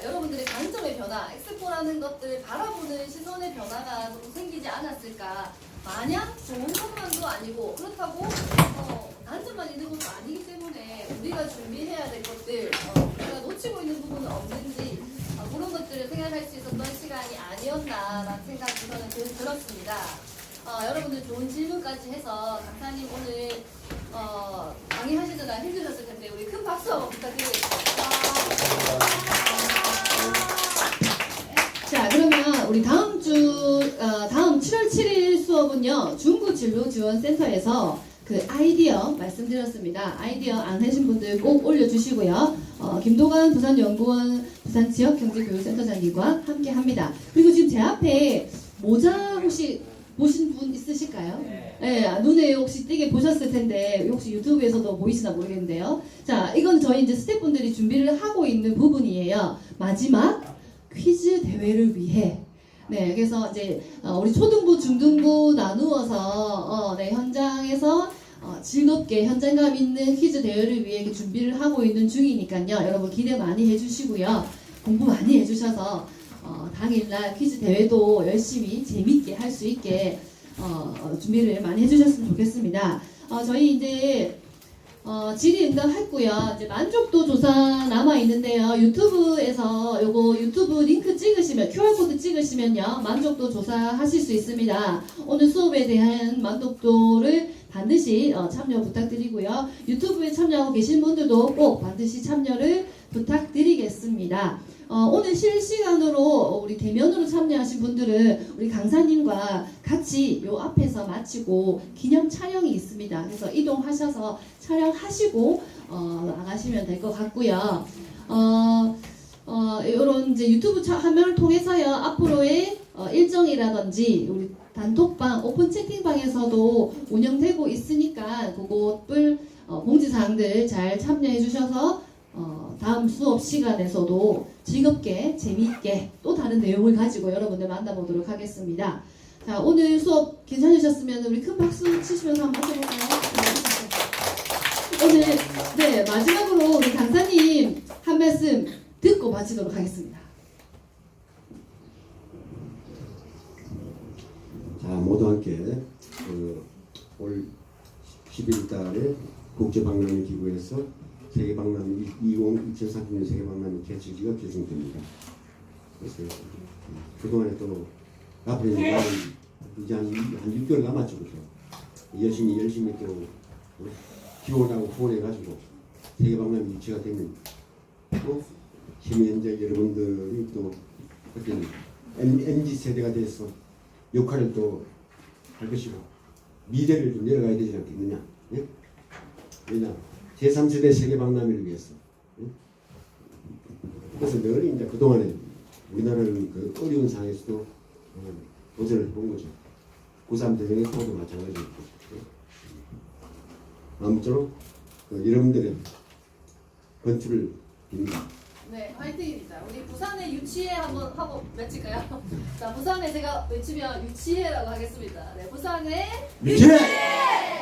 Speaker 1: 여러분들의 관점의 변화, 엑스포라는 것들 바라보는 시선의 변화가 좀 생기지 않았을까. 마냥 좋은 것만도 아니고 그렇다고 단점만 있는 것도 아니기 때문에 우리가 준비해야 될 것들, 우리가 놓치고 있는 부분은 없는지 그런 것들을 생각할 수 있었던 시간이 아니었나라는 생각이 저는 들었습니다. 여러분들 좋은 질문까지 해서 강사님 오늘 강의하시느라 힘드셨을 텐데 우리 큰 박수 한번 부탁드리겠습니다. 자, 그러면 우리 다음 7월 7일 수업은요 중부진로지원센터에서 그 아이디어 말씀드렸습니다. 아이디어 안 하신 분들 꼭 올려주시고요. 김도관 부산연구원 부산지역경제교육센터장님과 함께 합니다. 그리고 지금 제 앞에 모자 혹시 보신 분 있으실까요? 네, 눈에 혹시 띄게 보셨을 텐데 혹시 유튜브에서도 보이시나 모르겠는데요. 자, 이건 저희 이제 스태프분들이 준비를 하고 있는 부분이에요. 마지막 퀴즈 대회를 위해. 네, 그래서 이제 우리 초등부, 중등부 나누어서 네, 현장에서 즐겁게 현장감 있는 퀴즈 대회를 위해 준비를 하고 있는 중이니까요. 여러분 기대 많이 해주시고요. 공부 많이 해주셔서 당일날 퀴즈 대회도 열심히 재밌게 할 수 있게 준비를 많이 해주셨으면 좋겠습니다. 저희 이제 질의응답 했고요. 이제 만족도 조사 남아 있는데요. 유튜브에서 요거 유튜브 링크 찍으시면 QR코드 찍으시면요 만족도 조사 하실 수 있습니다. 오늘 수업에 대한 만족도를 반드시 참여 부탁드리고요. 유튜브에 참여하고 계신 분들도 꼭 반드시 참여를 부탁드리겠습니다. 오늘 실시간으로 우리 대면으로 참여하신 분들은 우리 강사님과 같이 요 앞에서 마치고 기념 촬영이 있습니다. 그래서 이동하셔서 촬영하시고 나가시면 될 것 같고요. 이런 이제 유튜브 화면을 통해서요 앞으로의 일정이라든지 우리 단톡방, 오픈 채팅방에서도 운영되고 있으니까 그것을 공지사항들 잘 참여해 주셔서 다음 수업 시간에서도 즐겁게 재미있게 또 다른 내용을 가지고 여러분들 만나보도록 하겠습니다. 자, 오늘 수업 괜찮으셨으면 우리 큰 박수 치시면서 한번 하셔볼까요? 오늘 네 마지막으로 우리 강사님 한 말씀 듣고 마치도록 하겠습니다.
Speaker 2: 자, 모두 함께 11월 달에 국제박람회 기구에서 세계박람회 2030년 세계박람회 개최지가 결정됩니다. 그래서 그동안에 또 앞으로 이제 한 6개월 남았죠. 그죠? 열심히 또 기원하고 후원해가지고 세계박람회 유치가 되면 또 시민연재 여러분들이 또 어떤 MZ 세대가 돼서 역할을 또 할 것이고 미래를 좀 내려가야 되지 않겠느냐? 예? 왜냐? 제3세대 세계박람회를 위해서. 예? 그래서 늘 이제 그동안에 우리나라는 그 어려운 상황에서도 도전을 해본 거죠. 9.3 대전에서도 마찬가지고. 예? 아무쪼록 여러분들의 건투를 빕니다.
Speaker 1: 네, 화이팅입니다. 우리 부산의 유치회 한번 하고 외칠까요? 자, 부산에 제가 외치면 유치회라고 하겠습니다. 네, 부산의
Speaker 2: 유치회!